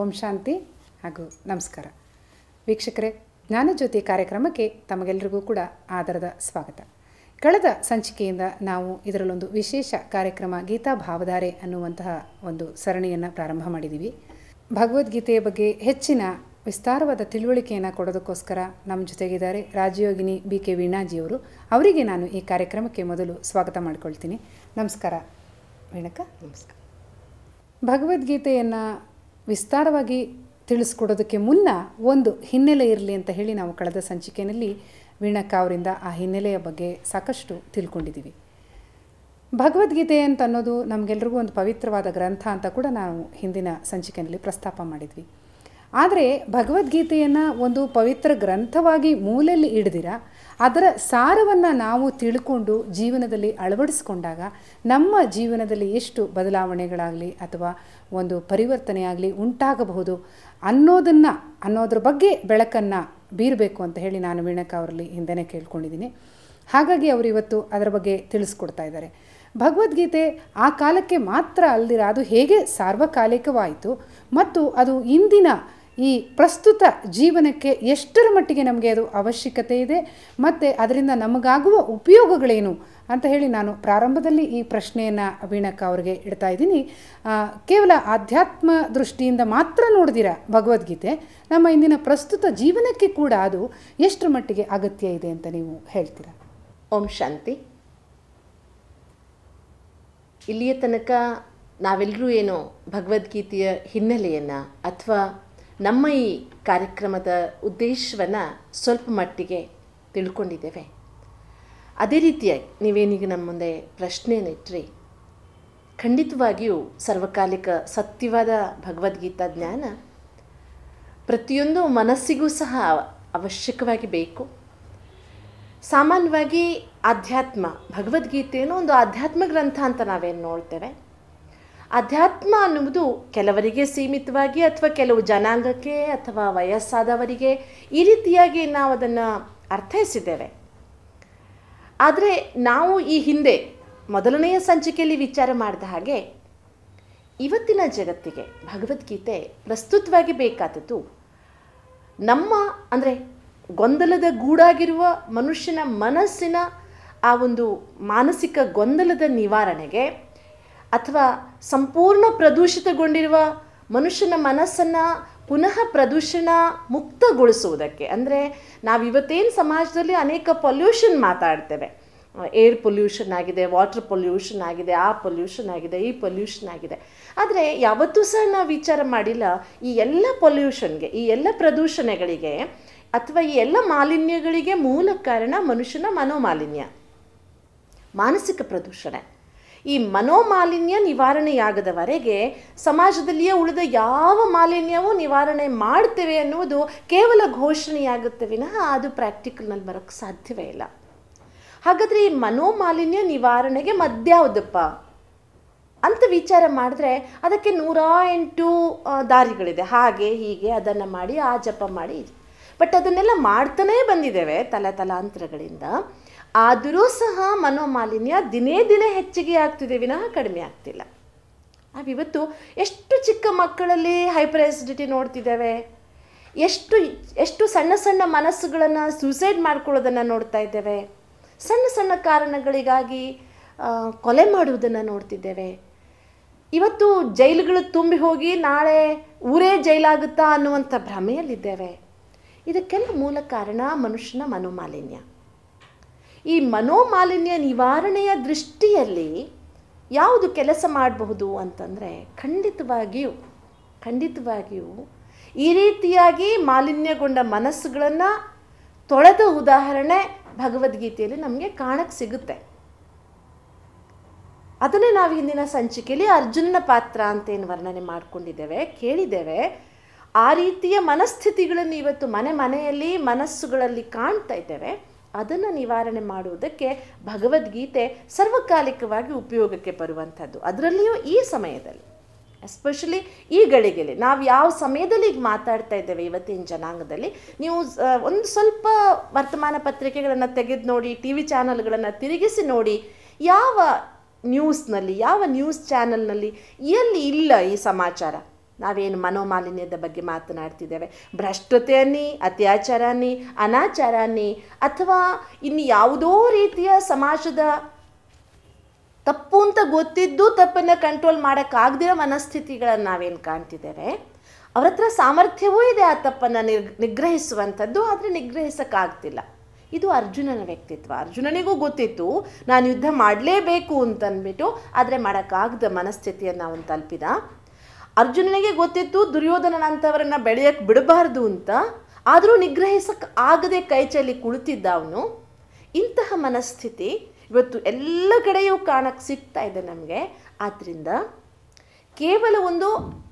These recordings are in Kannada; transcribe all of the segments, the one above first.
ಓಂ ಶಾಂತಿ ಹಾಗೂ ನಮಸ್ಕಾರ ವೀಕ್ಷಕರೇ, ಜ್ಞಾನಜ್ಯೋತಿ ಕಾರ್ಯಕ್ರಮಕ್ಕೆ ತಮಗೆಲ್ಲರಿಗೂ ಕೂಡ ಆದರದ ಸ್ವಾಗತ. ಕಳೆದ ಸಂಚಿಕೆಯಿಂದ ನಾವು ಇದರಲ್ಲೊಂದು ವಿಶೇಷ ಕಾರ್ಯಕ್ರಮ ಗೀತಾ ಭಾವಧಾರೆ ಅನ್ನುವಂತಹ ಒಂದು ಸರಣಿಯನ್ನು ಪ್ರಾರಂಭ ಮಾಡಿದ್ದೀವಿ. ಭಗವದ್ಗೀತೆಯ ಬಗ್ಗೆ ಹೆಚ್ಚಿನ ವಿಸ್ತಾರವಾದ ತಿಳುವಳಿಕೆಯನ್ನು ಕೊಡೋದಕ್ಕೋಸ್ಕರ ನಮ್ಮ ಜೊತೆಗಿದ್ದಾರೆ ರಾಜಯೋಗಿನಿ BK ವೀಣಾಜಿಯವರು. ಅವರಿಗೆ ನಾನು ಈ ಕಾರ್ಯಕ್ರಮಕ್ಕೆ ಮೊದಲು ಸ್ವಾಗತ ಮಾಡಿಕೊಳ್ತೀನಿ. ನಮಸ್ಕಾರ ವೀಣಕ್ಕ. ನಮಸ್ಕಾರ. ಭಗವದ್ಗೀತೆಯನ್ನು ವಿಸ್ತಾರವಾಗಿ ತಿಳಿಸ್ಕೊಡೋದಕ್ಕೆ ಮುನ್ನ ಒಂದು ಹಿನ್ನೆಲೆ ಇರಲಿ ಅಂತ ಹೇಳಿ ನಾವು ಕಳೆದ ಸಂಚಿಕೆಯಲ್ಲಿ ವೀಣಕ್ಕ ಅವರಿಂದ ಆ ಹಿನ್ನೆಲೆಯ ಬಗ್ಗೆ ಸಾಕಷ್ಟು ತಿಳ್ಕೊಂಡಿದ್ದೀವಿ. ಭಗವದ್ಗೀತೆ ಅಂತ ಅನ್ನೋದು ನಮಗೆಲ್ರಿಗೂ ಒಂದು ಪವಿತ್ರವಾದ ಗ್ರಂಥ ಅಂತ ಕೂಡ ನಾವು ಹಿಂದಿನ ಸಂಚಿಕೆಯಲ್ಲಿ ಪ್ರಸ್ತಾಪ ಮಾಡಿದ್ವಿ. ಆದರೆ ಭಗವದ್ಗೀತೆಯನ್ನು ಒಂದು ಪವಿತ್ರ ಗ್ರಂಥವಾಗಿ ಮೂಲೆಯಲ್ಲಿ ಹಿಡಿದಿರ ಅದರ ಸಾರವನ್ನು ನಾವು ತಿಳ್ಕೊಂಡು ಜೀವನದಲ್ಲಿ ಅಳವಡಿಸ್ಕೊಂಡಾಗ ನಮ್ಮ ಜೀವನದಲ್ಲಿ ಎಷ್ಟು ಬದಲಾವಣೆಗಳಾಗಲಿ ಅಥವಾ ಒಂದು ಪರಿವರ್ತನೆಯಾಗಲಿ ಉಂಟಾಗಬಹುದು ಅನ್ನೋದ್ರ ಬಗ್ಗೆ ಬೆಳಕನ್ನು ಬೀರಬೇಕು ಅಂತ ಹೇಳಿ ನಾನು ವೀಣಕ್ಕ ಅವರಲ್ಲಿ ಹಿಂದೆನೇ ಕೇಳ್ಕೊಂಡಿದ್ದೀನಿ. ಹಾಗಾಗಿ ಅವರು ಇವತ್ತು ಅದರ ಬಗ್ಗೆ ತಿಳಿಸ್ಕೊಡ್ತಾ ಇದ್ದಾರೆ. ಭಗವದ್ಗೀತೆ ಆ ಕಾಲಕ್ಕೆ ಮಾತ್ರ ಅಲ್ದಿರ ಅದು ಹೇಗೆ ಸಾರ್ವಕಾಲಿಕವಾಯಿತು ಮತ್ತು ಅದು ಇಂದಿನ ಈ ಪ್ರಸ್ತುತ ಜೀವನಕ್ಕೆ ಎಷ್ಟರ ಮಟ್ಟಿಗೆ ನಮಗೆ ಅದು ಅವಶ್ಯಕತೆ ಇದೆ ಮತ್ತು ಅದರಿಂದ ನಮಗಾಗುವ ಉಪಯೋಗಗಳೇನು ಅಂತ ಹೇಳಿ ನಾನು ಪ್ರಾರಂಭದಲ್ಲಿ ಈ ಪ್ರಶ್ನೆಯನ್ನು ವೀಣಕ್ಕ ಅವರಿಗೆ ಇಡ್ತಾ ಇದ್ದೀನಿ. ಕೇವಲ ಆಧ್ಯಾತ್ಮ ದೃಷ್ಟಿಯಿಂದ ಮಾತ್ರ ನೋಡಿದಿರ ಭಗವದ್ಗೀತೆ ನಮ್ಮ ಇಂದಿನ ಪ್ರಸ್ತುತ ಜೀವನಕ್ಕೆ ಕೂಡ ಅದು ಎಷ್ಟರ ಮಟ್ಟಿಗೆ ಅಗತ್ಯ ಇದೆ ಅಂತ ನೀವು ಹೇಳ್ತೀರಾ? ಓಂ ಶಾಂತಿ. ಇಲ್ಲಿಯ ತನಕ ನಾವೆಲ್ಲರೂ ಏನೋ ಭಗವದ್ಗೀತೆಯ ಹಿನ್ನೆಲೆಯನ್ನು ಅಥವಾ ನಮ್ಮ ಈ ಕಾರ್ಯಕ್ರಮದ ಉದ್ದೇಶವನ್ನು ಸ್ವಲ್ಪ ಮಟ್ಟಿಗೆ ತಿಳ್ಕೊಂಡಿದ್ದೇವೆ. ಅದೇ ರೀತಿಯಾಗಿ ನೀವೇನೀಗ ನಮ್ಮ ಮುಂದೆ ಪ್ರಶ್ನೆಯನ್ನಿಟ್ರಿ, ಖಂಡಿತವಾಗಿಯೂ ಸರ್ವಕಾಲಿಕ ಸತ್ಯವಾದ ಭಗವದ್ಗೀತಾ ಜ್ಞಾನ ಪ್ರತಿಯೊಂದು ಮನಸ್ಸಿಗೂ ಸಹ ಅವಶ್ಯಕವಾಗಿ ಬೇಕು. ಸಾಮಾನ್ಯವಾಗಿ ಆಧ್ಯಾತ್ಮ ಭಗವದ್ಗೀತೆಯನ್ನು ಒಂದು ಆಧ್ಯಾತ್ಮ ಗ್ರಂಥ ಅಂತ ನಾವೇನು ನೋಡ್ತೇವೆ. ಅಧ್ಯಾತ್ಮ ಅನ್ನುವುದು ಕೆಲವರಿಗೆ ಸೀಮಿತವಾಗಿ ಅಥವಾ ಕೆಲವು ಜನಾಂಗಕ್ಕೆ ಅಥವಾ ವಯಸ್ಸಾದವರಿಗೆ ಈ ರೀತಿಯಾಗಿ ನಾವು ಅದನ್ನು ಅರ್ಥೈಸಿದ್ದೇವೆ. ಆದರೆ ನಾವು ಈ ಹಿಂದೆ ಮೊದಲನೆಯ ಸಂಚಿಕೆಯಲ್ಲಿ ವಿಚಾರ ಮಾಡಿದ ಹಾಗೆ ಇವತ್ತಿನ ಜಗತ್ತಿಗೆ ಭಗವದ್ಗೀತೆ ಪ್ರಸ್ತುತವಾಗಿ ಬೇಕಾದದ್ದು ನಮ್ಮ ಅಂದರೆ ಗೊಂದಲದ ಗೂಡಾಗಿರುವ ಮನುಷ್ಯನ ಮನಸ್ಸಿನ ಆ ಒಂದು ಮಾನಸಿಕ ಗೊಂದಲದ ನಿವಾರಣೆಗೆ ಅಥವಾ ಸಂಪೂರ್ಣ ಪ್ರದೂಷಿತಗೊಂಡಿರುವ ಮನುಷ್ಯನ ಮನಸ್ಸನ್ನು ಪುನಃ ಪ್ರದೂಷಣ ಮುಕ್ತಗೊಳಿಸುವುದಕ್ಕೆ. ಅಂದರೆ ನಾವಿವತ್ತೇನು ಸಮಾಜದಲ್ಲಿ ಅನೇಕ ಪೊಲ್ಯೂಷನ್ ಮಾತಾಡ್ತೇವೆ, ಏರ್ ಪೊಲ್ಯೂಷನ್ ಆಗಿದೆ, ವಾಟರ್ ಪೊಲ್ಯೂಷನ್ ಆಗಿದೆ, ಆ ಪೊಲ್ಯೂಷನ್ ಆಗಿದೆ, ಈ ಪೊಲ್ಯೂಷನ್ ಆಗಿದೆ. ಆದರೆ ಯಾವತ್ತೂ ಸಹ ನಾವು ವಿಚಾರ ಮಾಡಿಲ್ಲ ಈ ಎಲ್ಲ ಪೊಲ್ಯೂಷನ್ಗೆ, ಈ ಎಲ್ಲ ಪ್ರದೂಷಣೆಗಳಿಗೆ ಅಥವಾ ಈ ಎಲ್ಲ ಮಾಲಿನ್ಯಗಳಿಗೆ ಮೂಲ ಕಾರಣ ಮನುಷ್ಯನ ಮನೋಮಾಲಿನ್ಯ, ಮಾನಸಿಕ ಪ್ರದೂಷಣೆ. ಈ ಮನೋಮಾಲಿನ್ಯ ನಿವಾರಣೆಯಾಗದವರೆಗೆ ಸಮಾಜದಲ್ಲಿಯೇ ಉಳಿದ ಯಾವ ಮಾಲಿನ್ಯವೂ ನಿವಾರಣೆ ಮಾಡ್ತೇವೆ ಅನ್ನುವುದು ಕೇವಲ ಘೋಷಣೆಯಾಗುತ್ತೆ ವಿನಃ ಅದು ಪ್ರಾಕ್ಟಿಕಲ್ನಲ್ಲಿ ಬರೋಕ್ಕೆ ಸಾಧ್ಯವೇ ಇಲ್ಲ. ಹಾಗಾದರೆ ಈ ಮನೋಮಾಲಿನ್ಯ ನಿವಾರಣೆಗೆ ಮದ್ಯಾವುದಪ್ಪ ಅಂತ ವಿಚಾರ ಮಾಡಿದ್ರೆ ಅದಕ್ಕೆ 108 ದಾರಿಗಳಿದೆ. ಹಾಗೆ ಹೀಗೆ ಅದನ್ನು ಮಾಡಿ ಆ ಜಪ ಮಾಡಿ, ಬಟ್ ಅದನ್ನೆಲ್ಲ ಮಾಡ್ತಾನೇ ಬಂದಿದ್ದೇವೆ ತಲಾಂತರಗಳಿಂದ. ಆದರೂ ಸಹ ಮನೋಮಾಲಿನ್ಯ ದಿನೇ ದಿನೇ ಹೆಚ್ಚಿಗೆ ಆಗ್ತಿದೆ ವಿನಃ ಕಡಿಮೆ ಆಗ್ತಿಲ್ಲ. ನಾವಿವತ್ತು ಎಷ್ಟು ಚಿಕ್ಕ ಮಕ್ಕಳಲ್ಲಿ ಹೈಪರ್ ಆಸಿಡಿಟಿ ನೋಡ್ತಿದ್ದೇವೆ, ಎಷ್ಟು ಸಣ್ಣ ಸಣ್ಣ ಮನಸ್ಸುಗಳನ್ನು ಸೂಸೈಡ್ ಮಾಡ್ಕೊಳ್ಳೋದನ್ನು ನೋಡ್ತಾ ಇದ್ದೇವೆ, ಸಣ್ಣ ಸಣ್ಣ ಕಾರಣಗಳಿಗಾಗಿ ಕೊಲೆ ಮಾಡುವುದನ್ನು ನೋಡ್ತಿದ್ದೇವೆ. ಇವತ್ತು ಜೈಲುಗಳು ತುಂಬಿ ಹೋಗಿ ನಾಳೆ ಊರೇ ಜೈಲಾಗುತ್ತಾ ಅನ್ನುವಂಥ ಭ್ರಮೆಯಲ್ಲಿದ್ದೇವೆ. ಇದಕ್ಕೆಲ್ಲ ಮೂಲ ಕಾರಣ ಮನುಷ್ಯನ ಮನೋಮಾಲಿನ್ಯ. ಈ ಮನೋಮಾಲಿನ್ಯ ನಿವಾರಣೆಯ ದೃಷ್ಟಿಯಲ್ಲಿ ಯಾವುದು ಕೆಲಸ ಮಾಡಬಹುದು ಅಂತಂದರೆ ಖಂಡಿತವಾಗಿಯೂ ಈ ರೀತಿಯಾಗಿ ಮಾಲಿನ್ಯಗೊಂಡ ಮನಸ್ಸುಗಳನ್ನು ತೊಳೆದ ಉದಾಹರಣೆ ಭಗವದ್ಗೀತೆಯಲ್ಲಿ ನಮಗೆ ಕಾಣಕ್ಕೆ ಸಿಗುತ್ತೆ. ಅದನ್ನೇ ನಾವು ಹಿಂದಿನ ಸಂಚಿಕೆಯಲ್ಲಿ ಅರ್ಜುನನ ಪಾತ್ರ ಅಂತೇನು ವರ್ಣನೆ ಮಾಡಿಕೊಂಡಿದ್ದೇವೆ, ಕೇಳಿದ್ದೇವೆ. ಆ ರೀತಿಯ ಮನಸ್ಥಿತಿಗಳನ್ನು ಇವತ್ತು ಮನೆಯಲ್ಲಿ ಮನಸ್ಸುಗಳಲ್ಲಿ ಕಾಣ್ತಾ ಇದ್ದೇವೆ. ಅದನ್ನು ನಿವಾರಣೆ ಮಾಡುವುದಕ್ಕೆ ಭಗವದ್ಗೀತೆ ಸರ್ವಕಾಲಿಕವಾಗಿ ಉಪಯೋಗಕ್ಕೆ ಬರುವಂಥದ್ದು. ಅದರಲ್ಲಿಯೂ ಈ ಸಮಯದಲ್ಲಿ, ಎಸ್ಪೆಷಲಿ ಈ ಗಳಿಗೆಯಲ್ಲಿ ನಾವು ಯಾವ ಸಮಯದಲ್ಲಿ ಈಗ ಮಾತಾಡ್ತಾ ಇದ್ದೇವೆ ಇವತ್ತಿನ ಜನಾಂಗದಲ್ಲಿ, ನೀವು ಒಂದು ಸ್ವಲ್ಪ ವರ್ತಮಾನ ಪತ್ರಿಕೆಗಳನ್ನು ತೆಗೆದು ನೋಡಿ, TV ಚಾನಲ್ಗಳನ್ನು ತಿರುಗಿಸಿ ನೋಡಿ, ಯಾವ ನ್ಯೂಸ್ನಲ್ಲಿ ಯಾವ ನ್ಯೂಸ್ ಚಾನಲ್ನಲ್ಲಿ ಎಲ್ಲಿ ಇಲ್ಲ ಈ ಸಮಾಚಾರ. ನಾವೇನು ಮನೋಮಾಲಿನ್ಯದ ಬಗ್ಗೆ ಮಾತನಾಡ್ತಿದ್ದೇವೆ, ಭ್ರಷ್ಟತೆ ಅನ್ನಿ, ಅತ್ಯಾಚಾರ ಅನ್ನಿ, ಅನಾಚಾರ ಅನ್ನಿ, ಅಥವಾ ಇನ್ನು ಯಾವುದೋ ರೀತಿಯ ಸಮಾಜದ ತಪ್ಪು ಅಂತ ಗೊತ್ತಿದ್ದು ತಪ್ಪನ್ನು ಕಂಟ್ರೋಲ್ ಮಾಡೋಕ್ಕಾಗದಿರೋ ಮನಸ್ಥಿತಿಗಳನ್ನು ನಾವೇನು ಕಾಣ್ತಿದ್ದೇವೆ, ಅವ್ರ ಹತ್ರ ಸಾಮರ್ಥ್ಯವೂ ಇದೆ ಆ ತಪ್ಪನ್ನು ನಿಗ್ರಹಿಸುವಂಥದ್ದು, ಆದರೆ ನಿಗ್ರಹಿಸೋಕ್ಕಾಗ್ತಿಲ್ಲ. ಇದು ಅರ್ಜುನನ ವ್ಯಕ್ತಿತ್ವ. ಅರ್ಜುನನಿಗೂ ಗೊತ್ತಿತ್ತು ನಾನು ಯುದ್ಧ ಮಾಡಲೇಬೇಕು ಅಂತಂದ್ಬಿಟ್ಟು, ಆದರೆ ಮಾಡೋಕ್ಕಾಗದ ಮನಸ್ಥಿತಿಯನ್ನು ಅವನು ತಲುಪಿದ. ಅರ್ಜುನನಿಗೆ ಗೊತ್ತಿತ್ತು ದುರ್ಯೋಧನನಂಥವರನ್ನು ಬೆಳೆಯೋಕ್ಕೆ ಬಿಡಬಾರ್ದು ಅಂತ, ಆದರೂ ನಿಗ್ರಹಿಸಕ್ಕೆ ಆಗದೆ ಕೈಚಲ್ಲಿ ಕುಳಿತಿದ್ದ ಅವನು. ಇಂತಹ ಮನಸ್ಥಿತಿ ಇವತ್ತು ಎಲ್ಲ ಕಡೆಯೂ ಕಾಣಕ್ಕೆ ಸಿಗ್ತಾ ಇದೆ ನಮಗೆ. ಆದ್ದರಿಂದ ಕೇವಲ ಒಂದು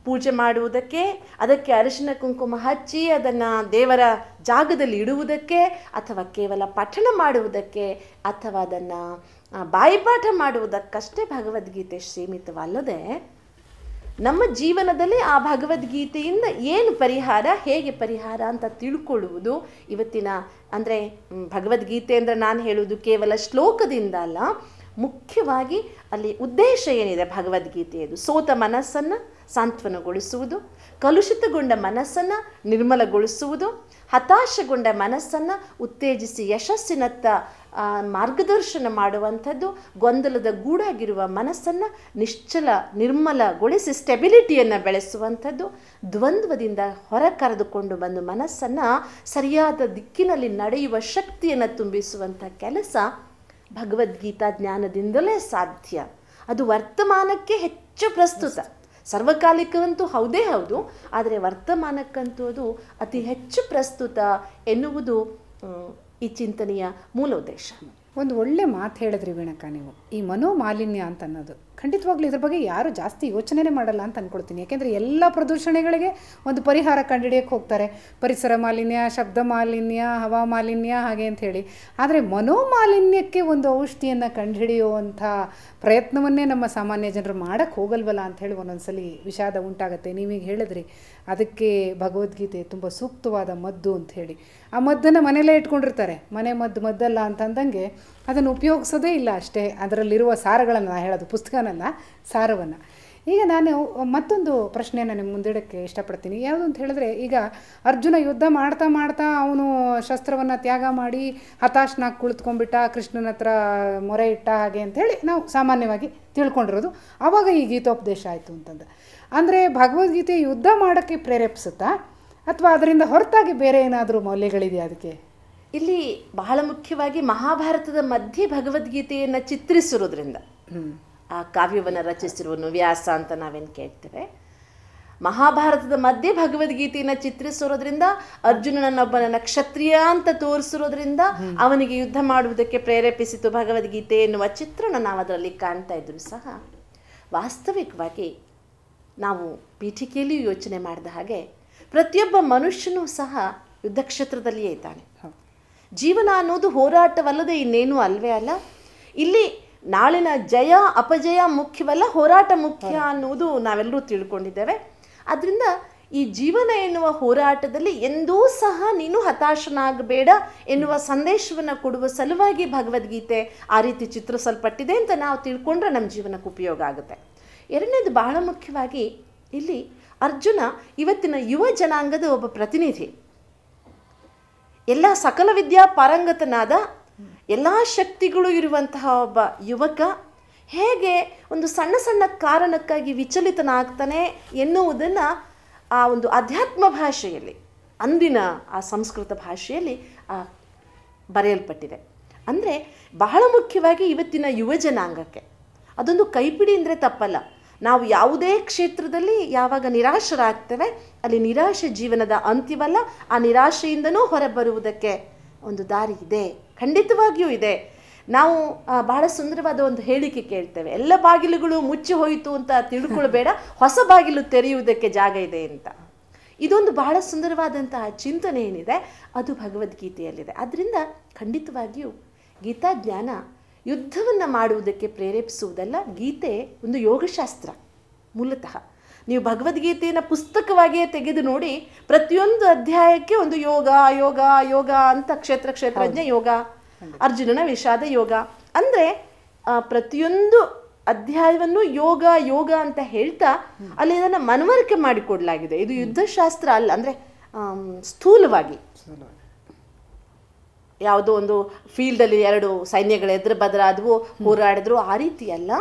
ಪೂಜೆ ಮಾಡುವುದಕ್ಕೆ, ಅದಕ್ಕೆ ಅರಿಶಿನ ಕುಂಕುಮ ಹಚ್ಚಿ ಅದನ್ನು ದೇವರ ಜಾಗದಲ್ಲಿ ಇಡುವುದಕ್ಕೆ, ಅಥವಾ ಕೇವಲ ಪಠಣ ಮಾಡುವುದಕ್ಕೆ, ಅಥವಾ ಅದನ್ನು ಬಾಯಿಪಾಠ ಮಾಡುವುದಕ್ಕಷ್ಟೇ ಭಗವದ್ಗೀತೆ ಸೀಮಿತವಲ್ಲದೆ, ನಮ್ಮ ಜೀವನದಲ್ಲಿ ಆ ಭಗವದ್ಗೀತೆಯಿಂದ ಏನು ಪರಿಹಾರ, ಹೇಗೆ ಪರಿಹಾರ ಅಂತ ತಿಳ್ಕೊಳ್ಳುವುದು ಇವತ್ತಿನ, ಅಂದರೆ ಭಗವದ್ಗೀತೆ ಅಂದರೆ ನಾನು ಹೇಳುವುದು ಕೇವಲ ಶ್ಲೋಕದಿಂದ ಅಲ್ಲ, ಮುಖ್ಯವಾಗಿ ಅಲ್ಲಿ ಉದ್ದೇಶ ಏನಿದೆ ಭಗವದ್ಗೀತೆಯದು. ಸೋತ ಮನಸ್ಸನ್ನು ಸಾಂತ್ವನಗೊಳಿಸುವುದು, ಕಲುಷಿತಗೊಂಡ ಮನಸ್ಸನ್ನು ನಿರ್ಮಲಗೊಳಿಸುವುದು, ಹತಾಶಗೊಂಡ ಮನಸ್ಸನ್ನು ಉತ್ತೇಜಿಸಿ ಯಶಸ್ಸಿನತ್ತ ಮಾರ್ಗದರ್ಶನ ಮಾಡುವಂಥದ್ದು, ಗೊಂದಲದ ಗೂಡಾಗಿರುವ ಮನಸ್ಸನ್ನು ನಿಶ್ಚಲ ನಿರ್ಮಲಗೊಳಿಸಿ ಸ್ಟೆಬಿಲಿಟಿಯನ್ನು ಬೆಳೆಸುವಂಥದ್ದು, ದ್ವಂದ್ವದಿಂದ ಹೊರ ಕರೆದುಕೊಂಡು ಬಂದು ಮನಸ್ಸನ್ನು ಸರಿಯಾದ ದಿಕ್ಕಿನಲ್ಲಿ ನಡೆಯುವ ಶಕ್ತಿಯನ್ನು ತುಂಬಿಸುವಂಥ ಕೆಲಸ ಭಗವದ್ಗೀತಾ ಜ್ಞಾನದಿಂದಲೇ ಸಾಧ್ಯ. ಅದು ವರ್ತಮಾನಕ್ಕೆ ಹೆಚ್ಚು ಪ್ರಸ್ತುತ. ಸರ್ವಕಾಲಿಕವಂತೂ ಹೌದೇ ಹೌದು, ಆದರೆ ವರ್ತಮಾನಕ್ಕಂತೂ ಅದು ಅತಿ ಹೆಚ್ಚು ಪ್ರಸ್ತುತ ಎನ್ನುವುದು ಈ ಚಿಂತನೆಯ ಮೂಲ ಉದ್ದೇಶ. ಒಂದು ಒಳ್ಳೆ ಮಾತು ಹೇಳಿದ್ರಿ ವೀಣಕ್ಕ ನೀವು. ಈ ಮನೋಮಾಲಿನ್ಯ ಅಂತ ಅನ್ನೋದು ಖಂಡಿತವಾಗ್ಲೂ ಇದ್ರ ಬಗ್ಗೆ ಯಾರು ಜಾಸ್ತಿ ಯೋಚನೆ ಮಾಡಲ್ಲ ಅಂತ ಅಂದ್ಕೊಳ್ತೀನಿ. ಯಾಕೆಂದರೆ ಎಲ್ಲ ಪ್ರದೂಷಣೆಗಳಿಗೆ ಒಂದು ಪರಿಹಾರ ಕಂಡುಹಿಡಿಯೋಕ್ಕೆ ಹೋಗ್ತಾರೆ. ಪರಿಸರ ಮಾಲಿನ್ಯ, ಶಬ್ದ ಮಾಲಿನ್ಯ, ಹವಾ ಮಾಲಿನ್ಯ ಹಾಗೆ ಅಂತ ಹೇಳಿ. ಆದರೆ ಮನೋಮಾಲಿನ್ಯಕ್ಕೆ ಒಂದು ಔಷಧಿಯನ್ನು ಕಂಡುಹಿಡಿಯುವಂಥ ಪ್ರಯತ್ನವನ್ನೇ ನಮ್ಮ ಸಾಮಾನ್ಯ ಜನರು ಮಾಡೋಕ್ಕೆ ಹೋಗಲ್ವಲ್ಲ ಅಂಥೇಳಿ ಒಂದೊಂದ್ಸಲಿ ವಿಷಾದ ಉಂಟಾಗುತ್ತೆ. ನೀವೀಗ ಹೇಳಿದ್ರಿ ಅದಕ್ಕೆ ಭಗವದ್ಗೀತೆ ತುಂಬ ಸೂಕ್ತವಾದ ಮದ್ದು ಅಂಥೇಳಿ. ಆ ಮದ್ದನ್ನು ಮನೆಯಲ್ಲೇ ಇಟ್ಕೊಂಡಿರ್ತಾರೆ. ಮನೆ ಮದ್ದಲ್ಲ ಅಂತಂದಂಗೆ ಅದನ್ನು ಉಪಯೋಗಿಸೋದೇ ಇಲ್ಲ ಅಷ್ಟೇ. ಅದರಲ್ಲಿರುವ ಸಾರಗಳನ್ನು ಹೇಳೋದು, ಪುಸ್ತಕನಲ್ಲ, ಸಾರವನ್ನು. ಈಗ ನಾನು ಮತ್ತೊಂದು ಪ್ರಶ್ನೆಯನ್ನು ನಿಮ್ಮ ಮುಂದಿಡೋಕ್ಕೆ ಇಷ್ಟಪಡ್ತೀನಿ. ಯಾವುದು ಅಂತ ಹೇಳಿದ್ರೆ, ಈಗ ಅರ್ಜುನ ಯುದ್ಧ ಮಾಡ್ತಾ ಮಾಡ್ತಾ ಅವನು ಶಸ್ತ್ರವನ್ನು ತ್ಯಾಗ ಮಾಡಿ ಹತಾಶನಾಗಿ ಕುಳಿತುಕೊಂಡ್ಬಿಟ್ಟ, ಕೃಷ್ಣನ ಹತ್ರ ಮೊರೆ ಇಟ್ಟ ಹಾಗೆ ಅಂಥೇಳಿ ನಾವು ಸಾಮಾನ್ಯವಾಗಿ ತಿಳ್ಕೊಂಡಿರೋದು. ಆವಾಗ ಈ ಗೀತೋಪದೇಶ ಆಯಿತು ಅಂತಂದು. ಅಂದರೆ ಭಗವದ್ಗೀತೆ ಯುದ್ಧ ಮಾಡೋಕ್ಕೆ ಪ್ರೇರೇಪಿಸುತ್ತಾ, ಅಥವಾ ಅದರಿಂದ ಹೊರತಾಗಿ ಬೇರೆ ಏನಾದರೂ ಮೌಲ್ಯಗಳಿದೆಯಾ ಅದಕ್ಕೆ? ಇಲ್ಲಿ ಬಹಳ ಮುಖ್ಯವಾಗಿ ಮಹಾಭಾರತದ ಮಧ್ಯೆ ಭಗವದ್ಗೀತೆಯನ್ನು ಚಿತ್ರಿಸಿರೋದ್ರಿಂದ, ಆ ಕಾವ್ಯವನ್ನು ರಚಿಸಿರುವನು ವ್ಯಾಸ ಅಂತ ನಾವೇನು ಕೇಳ್ತೇವೆ, ಮಹಾಭಾರತದ ಮಧ್ಯೆ ಭಗವದ್ಗೀತೆಯನ್ನು ಚಿತ್ರಿಸಿರೋದ್ರಿಂದ, ಅರ್ಜುನನನ್ನೊಬ್ಬನನ್ನ ಕ್ಷತ್ರಿಯ ಅಂತ ತೋರಿಸಿರೋದ್ರಿಂದ ಅವನಿಗೆ ಯುದ್ಧ ಮಾಡುವುದಕ್ಕೆ ಪ್ರೇರೇಪಿಸಿತು ಭಗವದ್ಗೀತೆ ಎನ್ನುವ ಚಿತ್ರಣ ನಾವು ಅದರಲ್ಲಿ ಕಾಣ್ತಾ ಇದ್ರು ಸಹ, ವಾಸ್ತವಿಕವಾಗಿ ನಾವು ಪೀಠಿಕೆಯಲ್ಲಿಯೂ ಯೋಚನೆ ಮಾಡಿದ ಹಾಗೆ ಪ್ರತಿಯೊಬ್ಬ ಮನುಷ್ಯನೂ ಸಹ ಯುದ್ಧಕ್ಷೇತ್ರದಲ್ಲಿಯೇ ಇದ್ದಾನೆ. ಜೀವನ ಅನ್ನೋದು ಹೋರಾಟವಲ್ಲದೆ ಇನ್ನೇನೂ ಅಲ್ವೇ ಅಲ್ಲ. ಇಲ್ಲಿ ನಾಳಿನ ಜಯ ಅಪಜಯ ಮುಖ್ಯವಲ್ಲ, ಹೋರಾಟ ಮುಖ್ಯ ಅನ್ನುವುದು ನಾವೆಲ್ಲರೂ ತಿಳ್ಕೊಂಡಿದ್ದೇವೆ. ಆದ್ದರಿಂದ ಈ ಜೀವನ ಎನ್ನುವ ಹೋರಾಟದಲ್ಲಿ ಎಂದೂ ಸಹ ನೀನು ಹತಾಶನಾಗಬೇಡ ಎನ್ನುವ ಸಂದೇಶವನ್ನು ಕೊಡುವ ಸಲುವಾಗಿ ಭಗವದ್ಗೀತೆ ಆ ರೀತಿ ಚಿತ್ರಿಸಲ್ಪಟ್ಟಿದೆ ಅಂತ ನಾವು ತಿಳ್ಕೊಂಡ್ರೆ ನಮ್ಮ ಜೀವನಕ್ಕೆ ಉಪಯೋಗ ಆಗುತ್ತೆ. ಎರಡನೇದು ಬಹಳ ಮುಖ್ಯವಾಗಿ, ಇಲ್ಲಿ ಅರ್ಜುನ ಇವತ್ತಿನ ಯುವ ಜನಾಂಗದ ಒಬ್ಬ ಪ್ರತಿನಿಧಿ. ಎಲ್ಲ ಸಕಲ ವಿದ್ಯಾ ಪಾರಂಗತನಾದ, ಎಲ್ಲ ಶಕ್ತಿಗಳು ಇರುವಂತಹ ಒಬ್ಬ ಯುವಕ ಹೇಗೆ ಒಂದು ಸಣ್ಣ ಸಣ್ಣ ಕಾರಣಕ್ಕಾಗಿ ವಿಚಲಿತನಾಗ್ತಾನೆ ಎನ್ನುವುದನ್ನು ಆ ಒಂದು ಅಧ್ಯಾತ್ಮ ಭಾಷೆಯಲ್ಲಿ, ಅಂದಿನ ಆ ಸಂಸ್ಕೃತ ಭಾಷೆಯಲ್ಲಿ ಬರೆಯಲ್ಪಟ್ಟಿದೆ. ಅಂದರೆ ಬಹಳ ಮುಖ್ಯವಾಗಿ ಇವತ್ತಿನ ಯುವ ಜನಾಂಗಕ್ಕೆ ಅದೊಂದು ಕೈಪಿಡಿ ಅಂದರೆ ತಪ್ಪಲ್ಲ. ನಾವು ಯಾವುದೇ ಕ್ಷೇತ್ರದಲ್ಲಿ ಯಾವಾಗ ನಿರಾಶರಾಗ್ತೇವೆ, ಅಲ್ಲಿ ನಿರಾಶೆ ಜೀವನದ ಅಂತ್ಯವಲ್ಲ. ಆ ನಿರಾಶೆಯಿಂದನೂ ಹೊರಬರುವುದಕ್ಕೆ ಒಂದು ದಾರಿ ಇದೆ, ಖಂಡಿತವಾಗಿಯೂ ಇದೆ. ನಾವು ಬಹಳ ಸುಂದರವಾದ ಒಂದು ಹೇಳಿಕೆ ಕೇಳ್ತೇವೆ, ಎಲ್ಲ ಬಾಗಿಲುಗಳು ಮುಚ್ಚಿ ಹೋಯಿತು ಅಂತ ತಿಳ್ಕೊಳ್ಬೇಡ, ಹೊಸ ಬಾಗಿಲು ತೆರೆಯುವುದಕ್ಕೆ ಜಾಗ ಇದೆ ಅಂತ. ಇದೊಂದು ಬಹಳ ಸುಂದರವಾದಂತಹ ಚಿಂತನೆ ಏನಿದೆ ಅದು ಭಗವದ್ಗೀತೆಯಲ್ಲಿದೆ. ಆದ್ದರಿಂದ ಖಂಡಿತವಾಗಿಯೂ ಗೀತಾಜ್ಞಾನ ಯುದ್ಧವನ್ನು ಮಾಡುವುದಕ್ಕೆ ಪ್ರೇರೇಪಿಸುವುದಲ್ಲ. ಗೀತೆ ಒಂದು ಯೋಗಶಾಸ್ತ್ರ ಮೂಲತಃ. ನೀವು ಭಗವದ್ಗೀತೆಯನ್ನು ಪುಸ್ತಕವಾಗಿಯೇ ತೆಗೆದು ನೋಡಿ, ಪ್ರತಿಯೊಂದು ಅಧ್ಯಾಯಕ್ಕೆ ಒಂದು ಯೋಗ ಯೋಗ ಯೋಗ ಅಂತ ಕ್ಷೇತ್ರಜ್ಞ ಯೋಗ, ಅರ್ಜುನನ ವಿಷಾದ ಯೋಗ. ಅಂದರೆ ಪ್ರತಿಯೊಂದು ಅಧ್ಯಾಯವನ್ನು ಯೋಗ ಯೋಗ ಅಂತ ಹೇಳ್ತಾ ಅಲ್ಲಿ ಇದನ್ನು ಮನವರಿಕೆ ಮಾಡಿಕೊಡ್ಲಾಗಿದೆ. ಇದು ಯುದ್ಧಶಾಸ್ತ್ರ ಅಲ್ಲ, ಅಂದರೆ ಸ್ಥೂಲವಾಗಿ ಯಾವುದೋ ಒಂದು ಫೀಲ್ಡಲ್ಲಿ ಎರಡು ಸೈನ್ಯಗಳು ಎದುರು ಬದಲಾದವು, ಹೋರಾಡಿದ್ರು, ಆ ರೀತಿ ಅಲ್ಲ.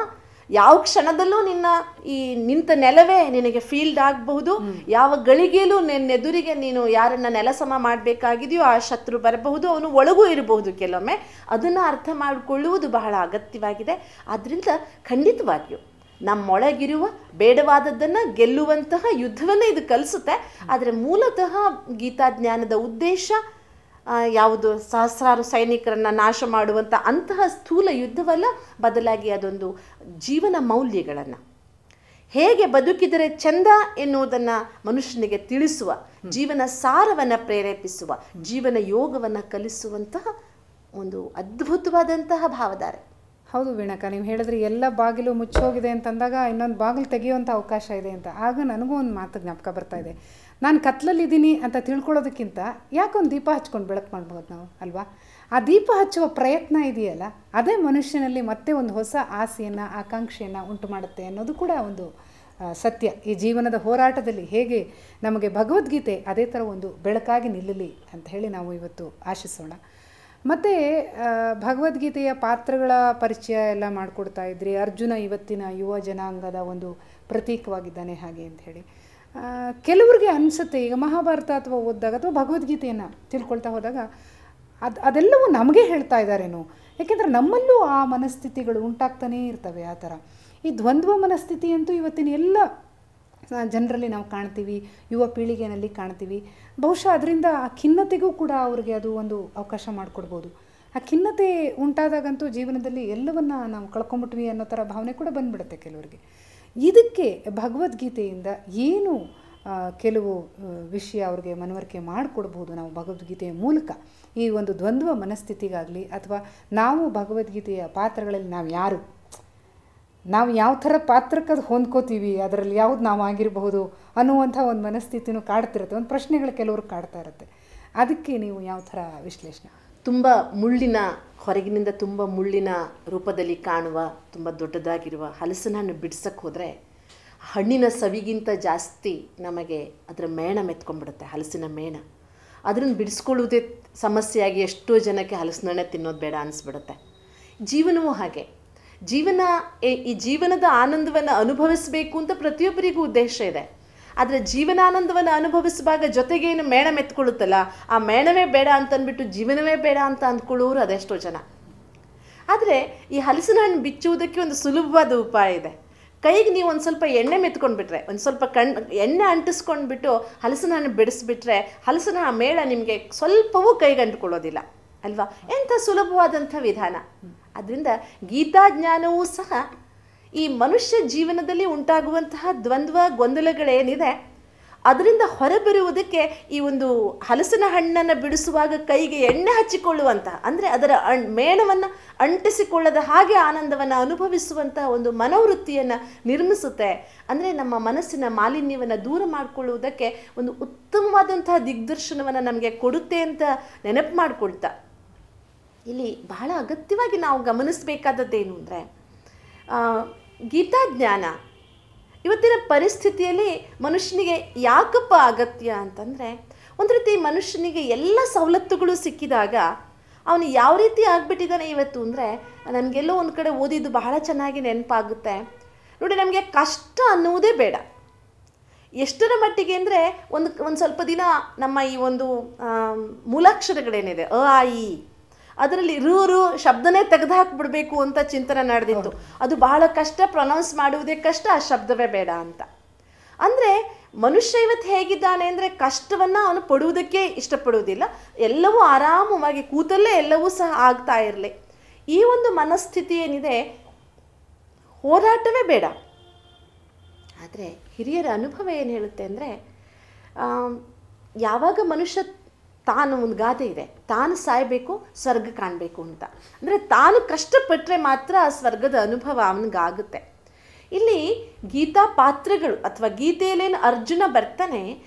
ಯಾವ ಕ್ಷಣದಲ್ಲೂ ನಿನ್ನ ಈ ನಿಂತ ನೆಲವೇ ನಿನಗೆ ಫೀಲ್ಡ್ ಆಗಬಹುದು. ಯಾವ ಗಳಿಗೆಯಲ್ಲೂ ನಿನ್ನೆದುರಿಗೆ ನೀನು ಯಾರನ್ನ ನೆಲ ಸಮ ಮಾಡಬೇಕಾಗಿದೆಯೋ ಆ ಶತ್ರು ಬರಬಹುದು, ಅವನು ಒಳಗೂ ಇರಬಹುದು. ಕೆಲವೊಮ್ಮೆ ಅದನ್ನು ಅರ್ಥ ಮಾಡಿಕೊಳ್ಳುವುದು ಬಹಳ ಅಗತ್ಯವಾಗಿದೆ. ಆದ್ದರಿಂದ ಖಂಡಿತವಾಗಿಯೂ ನಮ್ಮೊಳಗಿರುವ ಬೇಡವಾದದ್ದನ್ನು ಗೆಲ್ಲುವಂತಹ ಯುದ್ಧವನ್ನೇ ಇದು ಕಲಿಸುತ್ತೆ. ಆದರೆ ಮೂಲತಃ ಗೀತಾಜ್ಞಾನದ ಉದ್ದೇಶ ಯಾವುದು ಸಹಸ್ರಾರು ಸೈನಿಕರನ್ನು ನಾಶ ಮಾಡುವಂಥ ಅಂತಹ ಸ್ಥೂಲ ಯುದ್ಧವಲ್ಲ, ಬದಲಾಗಿ ಅದೊಂದು ಜೀವನ ಮೌಲ್ಯಗಳನ್ನು ಹೇಗೆ ಬದುಕಿದರೆ ಚಂದ ಎನ್ನುವುದನ್ನು ಮನುಷ್ಯನಿಗೆ ತಿಳಿಸುವ, ಜೀವನ ಸಾರವನ್ನು ಪ್ರೇರೇಪಿಸುವ, ಜೀವನ ಯೋಗವನ್ನು ಕಲಿಸುವಂತಹ ಒಂದು ಅದ್ಭುತವಾದಂತಹ ಭಾವಧಾರೆ. ಹೌದು ವೀಣಕ್ಕ, ನೀವು ಹೇಳಿದ್ರಿ ಎಲ್ಲ ಬಾಗಿಲು ಮುಚ್ಚೋಗಿದೆ ಅಂತಂದಾಗ ಇನ್ನೊಂದು ಬಾಗಿಲು ತೆಗೆಯುವಂಥ ಅವಕಾಶ ಇದೆ ಅಂತ. ಆಗ ನನಗೂ ಒಂದು ಮಾತು ಜ್ಞಾಪಕ ಬರ್ತಾ ಇದೆ. ನಾನು ಕತ್ಲಲ್ಲಿದ್ದೀನಿ ಅಂತ ತಿಳ್ಕೊಳ್ಳೋದಕ್ಕಿಂತ ಯಾಕೊಂದು ದೀಪ ಹಚ್ಕೊಂಡು ಬೆಳಕು ಮಾಡ್ಬೋದು ನಾವು ಅಲ್ವಾ? ಆ ದೀಪ ಹಚ್ಚುವ ಪ್ರಯತ್ನ ಇದೆಯಲ್ಲ, ಅದೇ ಮನುಷ್ಯನಲ್ಲಿ ಮತ್ತೆ ಒಂದು ಹೊಸ ಆಸೆಯನ್ನು, ಆಕಾಂಕ್ಷೆಯನ್ನು ಉಂಟು ಮಾಡುತ್ತೆ ಅನ್ನೋದು ಕೂಡ ಒಂದು ಸತ್ಯ. ಈ ಜೀವನದ ಹೋರಾಟದಲ್ಲಿ ಹೇಗೆ ನಮಗೆ ಭಗವದ್ಗೀತೆ ಅದೇ ಥರ ಒಂದು ಬೆಳಕಾಗಿ ನಿಲ್ಲಲಿ ಅಂತ ಹೇಳಿ ನಾವು ಇವತ್ತು ಆಶಿಸೋಣ. ಮತ್ತು ಭಗವದ್ಗೀತೆಯ ಪಾತ್ರಗಳ ಪರಿಚಯ ಎಲ್ಲ ಮಾಡಿಕೊಡ್ತಾ ಇದ್ರಿ. ಅರ್ಜುನ ಇವತ್ತಿನ ಯುವ ಜನಾಂಗದ ಒಂದು ಪ್ರತೀಕವಾಗಿದ್ದಾನೆ ಹಾಗೆ ಅಂತ ಹೇಳಿ. ಕೆಲವರಿಗೆ ಅನಿಸುತ್ತೆ, ಈಗ ಮಹಾಭಾರತ ಅಥವಾ ಓದಿದಾಗ ಅಥವಾ ಭಗವದ್ಗೀತೆಯನ್ನು ತಿಳ್ಕೊಳ್ತಾ ಹೋದಾಗ ಅದೆಲ್ಲವೂ ನಮಗೆ ಹೇಳ್ತಾ ಇದ್ದಾರೇನೋ, ಏಕೆಂದರೆ ನಮ್ಮಲ್ಲೂ ಆ ಮನಸ್ಥಿತಿಗಳು ಉಂಟಾಗ್ತಾನೇ ಇರ್ತವೆ. ಆ ಥರ ಈ ದ್ವಂದ್ವ ಮನಸ್ಥಿತಿ ಅಂತೂ ಇವತ್ತಿನ ಎಲ್ಲ ಜನರಲ್ಲಿ ನಾವು ಕಾಣ್ತೀವಿ, ಯುವ ಪೀಳಿಗೆಯಲ್ಲಿ ಕಾಣ್ತೀವಿ. ಬಹುಶಃ ಅದರಿಂದ ಆ ಖಿನ್ನತೆಗೂ ಕೂಡ ಅವ್ರಿಗೆ ಅದು ಒಂದು ಅವಕಾಶ ಮಾಡಿಕೊಡ್ಬೋದು. ಆ ಖಿನ್ನತೆ ಉಂಟಾದಾಗಂತೂ ಜೀವನದಲ್ಲಿ ಎಲ್ಲವನ್ನ ನಾವು ಕಳ್ಕೊಂಬಿಟ್ವಿ ಅನ್ನೋ ಥರ ಭಾವನೆ ಕೂಡ ಬಂದ್ಬಿಡುತ್ತೆ ಕೆಲವರಿಗೆ. ಇದಕ್ಕೆ ಭಗವದ್ಗೀತೆಯಿಂದ ಏನು ಕೆಲವು ವಿಷಯ ಅವ್ರಿಗೆ ಮನವರಿಕೆ ಮಾಡಿಕೊಡ್ಬೋದು ನಾವು ಭಗವದ್ಗೀತೆಯ ಮೂಲಕ? ಈ ಒಂದು ದ್ವಂದ್ವ ಮನಸ್ಥಿತಿಗಾಗಲಿ ಅಥವಾ ನಾವು ಭಗವದ್ಗೀತೆಯ ಪಾತ್ರಗಳಲ್ಲಿ ನಾವು ಯಾವ ಥರ ಪಾತ್ರಕ್ಕೆ ಅದು ಹೊಂದ್ಕೋತೀವಿ, ಅದರಲ್ಲಿ ಯಾವ್ದು ನಾವು ಆಗಿರಬಹುದು ಅನ್ನುವಂಥ ಒಂದು ಮನಸ್ಥಿತಿನೂ ಕಾಡ್ತಿರುತ್ತೆ, ಒಂದು ಪ್ರಶ್ನೆಗಳು ಕೆಲವರು ಕಾಡ್ತಾ ಇರುತ್ತೆ. ಅದಕ್ಕೆ ನೀವು ಯಾವ ಥರ ವಿಶ್ಲೇಷಣೆ? ತುಂಬ ಮುಳ್ಳಿನ, ಹೊರಗಿನಿಂದ ತುಂಬ ಮುಳ್ಳಿನ ರೂಪದಲ್ಲಿ ಕಾಣುವ, ತುಂಬ ದೊಡ್ಡದಾಗಿರುವ ಹಲಸಿನ ಹಣ್ಣು ಬಿಡ್ಸಕ್ಕೆ ಹೋದರೆ ಹಣ್ಣಿನ ಸವಿಗಿಂತ ಜಾಸ್ತಿ ನಮಗೆ ಅದರ ಮೇಣ ಮೆತ್ಕೊಂಡ್ಬಿಡುತ್ತೆ, ಹಲಸಿನ ಮೇಣ. ಅದನ್ನು ಬಿಡಿಸ್ಕೊಳ್ಳುವುದೇ ಸಮಸ್ಯೆಯಾಗಿ ಎಷ್ಟೋ ಜನಕ್ಕೆ ಹಲಸಿನ ಹಣ್ಣೆ ತಿನ್ನೋದು ಬೇಡ ಅನಿಸ್ಬಿಡುತ್ತೆ. ಜೀವನವೂ ಹಾಗೆ. ಈ ಜೀವನದ ಆನಂದವನ್ನು ಅನುಭವಿಸಬೇಕು ಅಂತ ಪ್ರತಿಯೊಬ್ಬರಿಗೂ ಉದ್ದೇಶ ಇದೆ. ಆದರೆ ಜೀವನಾನಂದವನ್ನು ಅನುಭವಿಸುವಾಗ ಜೊತೆಗೇನು ಮೇಣ ಮೆತ್ಕೊಳ್ಳುತ್ತಲ್ಲ, ಆ ಮೇಣವೇ ಬೇಡ ಅಂತಂದ್ಬಿಟ್ಟು ಜೀವನವೇ ಬೇಡ ಅಂತ ಅಂದ್ಕೊಳ್ಳೋರು ಅದೆಷ್ಟೋ ಜನ. ಆದರೆ ಈ ಹಲಸಿನ ಹಣ್ಣು ಬಿಚ್ಚುವುದಕ್ಕೆ ಒಂದು ಸುಲಭವಾದ ಉಪಾಯ ಇದೆ. ಕೈಗೆ ನೀವು ಒಂದು ಸ್ವಲ್ಪ ಎಣ್ಣೆ ಮೆತ್ಕೊಂಡ್ಬಿಟ್ರೆ, ಒಂದು ಸ್ವಲ್ಪ ಎಣ್ಣೆ ಅಂಟಿಸ್ಕೊಂಡ್ಬಿಟ್ಟು ಹಲಸಿನ ಹಣ್ಣು ಬಿಡಿಸ್ಬಿಟ್ರೆ ಹಲಸಿನ ಮೇಳ ನಿಮಗೆ ಸ್ವಲ್ಪವೂ ಕೈಗೆ ಅಂಟ್ಕೊಳ್ಳೋದಿಲ್ಲ ಅಲ್ವಾ? ಎಂಥ ಸುಲಭವಾದಂಥ ವಿಧಾನ. ಅದರಿಂದ ಗೀತಾಜ್ಞಾನವೂ ಸಹ ಈ ಮನುಷ್ಯ ಜೀವನದಲ್ಲಿ ಉಂಟಾಗುವಂತಹ ದ್ವಂದ್ವ ಗೊಂದಲಗಳೇನಿದೆ ಅದರಿಂದ ಹೊರಬರುವುದಕ್ಕೆ ಈ ಒಂದು ಹಲಸಿನ ಹಣ್ಣನ್ನು ಬಿಡಿಸುವಾಗ ಕೈಗೆ ಎಣ್ಣೆ ಹಚ್ಚಿಕೊಳ್ಳುವಂತಹ, ಅಂದರೆ ಅದರ ಮೇಣವನ್ನು ಅಂಟಿಸಿಕೊಳ್ಳದ ಹಾಗೆ ಆನಂದವನ್ನು ಅನುಭವಿಸುವಂತಹ ಒಂದು ಮನೋವೃತ್ತಿಯನ್ನು ನಿರ್ಮಿಸುತ್ತೆ. ಅಂದರೆ ನಮ್ಮ ಮನಸ್ಸಿನ ಮಾಲಿನ್ಯವನ್ನು ದೂರ ಮಾಡಿಕೊಳ್ಳುವುದಕ್ಕೆ ಒಂದು ಉತ್ತಮವಾದಂತಹ ದಿಗ್ದರ್ಶನವನ್ನು ನಮಗೆ ಕೊಡುತ್ತೆ ಅಂತ ನೆನಪು ಮಾಡಿಕೊಳ್ತಾ, ಇಲ್ಲಿ ಬಹಳ ಅಗತ್ಯವಾಗಿ ನಾವು ಗಮನಿಸಬೇಕಾದದ್ದೇನು ಅಂದರೆ, ಗೀತಾಜ್ಞಾನ ಇವತ್ತಿನ ಪರಿಸ್ಥಿತಿಯಲ್ಲಿ ಮನುಷ್ಯನಿಗೆ ಯಾಕಪ್ಪ ಅಗತ್ಯ ಅಂತಂದರೆ, ಒಂದು ರೀತಿ ಮನುಷ್ಯನಿಗೆ ಎಲ್ಲ ಸವಲತ್ತುಗಳು ಸಿಕ್ಕಿದಾಗ ಅವನು ಯಾವ ರೀತಿ ಆಗ್ಬಿಟ್ಟಿದ್ದಾನೆ ಇವತ್ತು ಅಂದರೆ, ನನಗೆಲ್ಲೋ ಒಂದು ಕಡೆ ಓದಿದ್ದು ಬಹಳ ಚೆನ್ನಾಗಿ ನೆನಪಾಗುತ್ತೆ ನೋಡಿ. ನಮಗೆ ಕಷ್ಟ ಅನ್ನುವುದೇ ಬೇಡ. ಎಷ್ಟರ ಮಟ್ಟಿಗೆ ಅಂದರೆ ಒಂದು ಸ್ವಲ್ಪ ದಿನ ನಮ್ಮ ಈ ಒಂದು ಮೂಲಾಕ್ಷರಗಳೇನಿದೆ ಅ ಆ ಇ, ಅದರಲ್ಲಿ ರು ಶಬ್ದನೇ ತೆಗೆದು ಹಾಕಿಬಿಡಬೇಕು ಅಂತ ಚಿಂತನೆ ನಡೆದಿತ್ತು. ಅದು ಬಹಳ ಕಷ್ಟ, ಪ್ರೊನೌನ್ಸ್ ಮಾಡುವುದೇ ಕಷ್ಟ, ಆ ಶಬ್ದವೇ ಬೇಡ ಅಂತ. ಅಂದರೆ ಮನುಷ್ಯ ಇವತ್ತು ಹೇಗಿದ್ದಾನೆ ಅಂದರೆ ಕಷ್ಟವನ್ನು ಅವನು ಪಡುವುದಕ್ಕೆ ಇಷ್ಟಪಡುವುದಿಲ್ಲ. ಎಲ್ಲವೂ ಆರಾಮವಾಗಿ ಕೂತಲ್ಲೇ ಎಲ್ಲವೂ ಸಹ ಆಗ್ತಾ ಇರಲಿ. ಈ ಒಂದು ಮನಸ್ಥಿತಿ ಏನಿದೆ, ಹೋರಾಟವೇ ಬೇಡ. ಆದರೆ ಹಿರಿಯರ ಅನುಭವ ಏನು ಹೇಳುತ್ತೆ ಅಂದರೆ, ಯಾವಾಗ ಮನುಷ್ಯ ತಾನು, ಒಂದು ಗಾದೆ ಇದೆ, ತಾನು ಸಾಯಬೇಕು ಸ್ವರ್ಗ ಕಾಣಬೇಕು ಅಂತ. ಅಂದರೆ ತಾನು ಕಷ್ಟಪಟ್ಟರೆ ಮಾತ್ರ ಆ ಸ್ವರ್ಗದ ಅನುಭವ ಅವನಿಗಾಗುತ್ತೆ. ಇಲ್ಲಿ ಗೀತಾ ಪಾತ್ರಗಳು ಅಥವಾ ಗೀತೆಯಲ್ಲೇನು ಅರ್ಜುನ ಬರ್ತಾನೆ,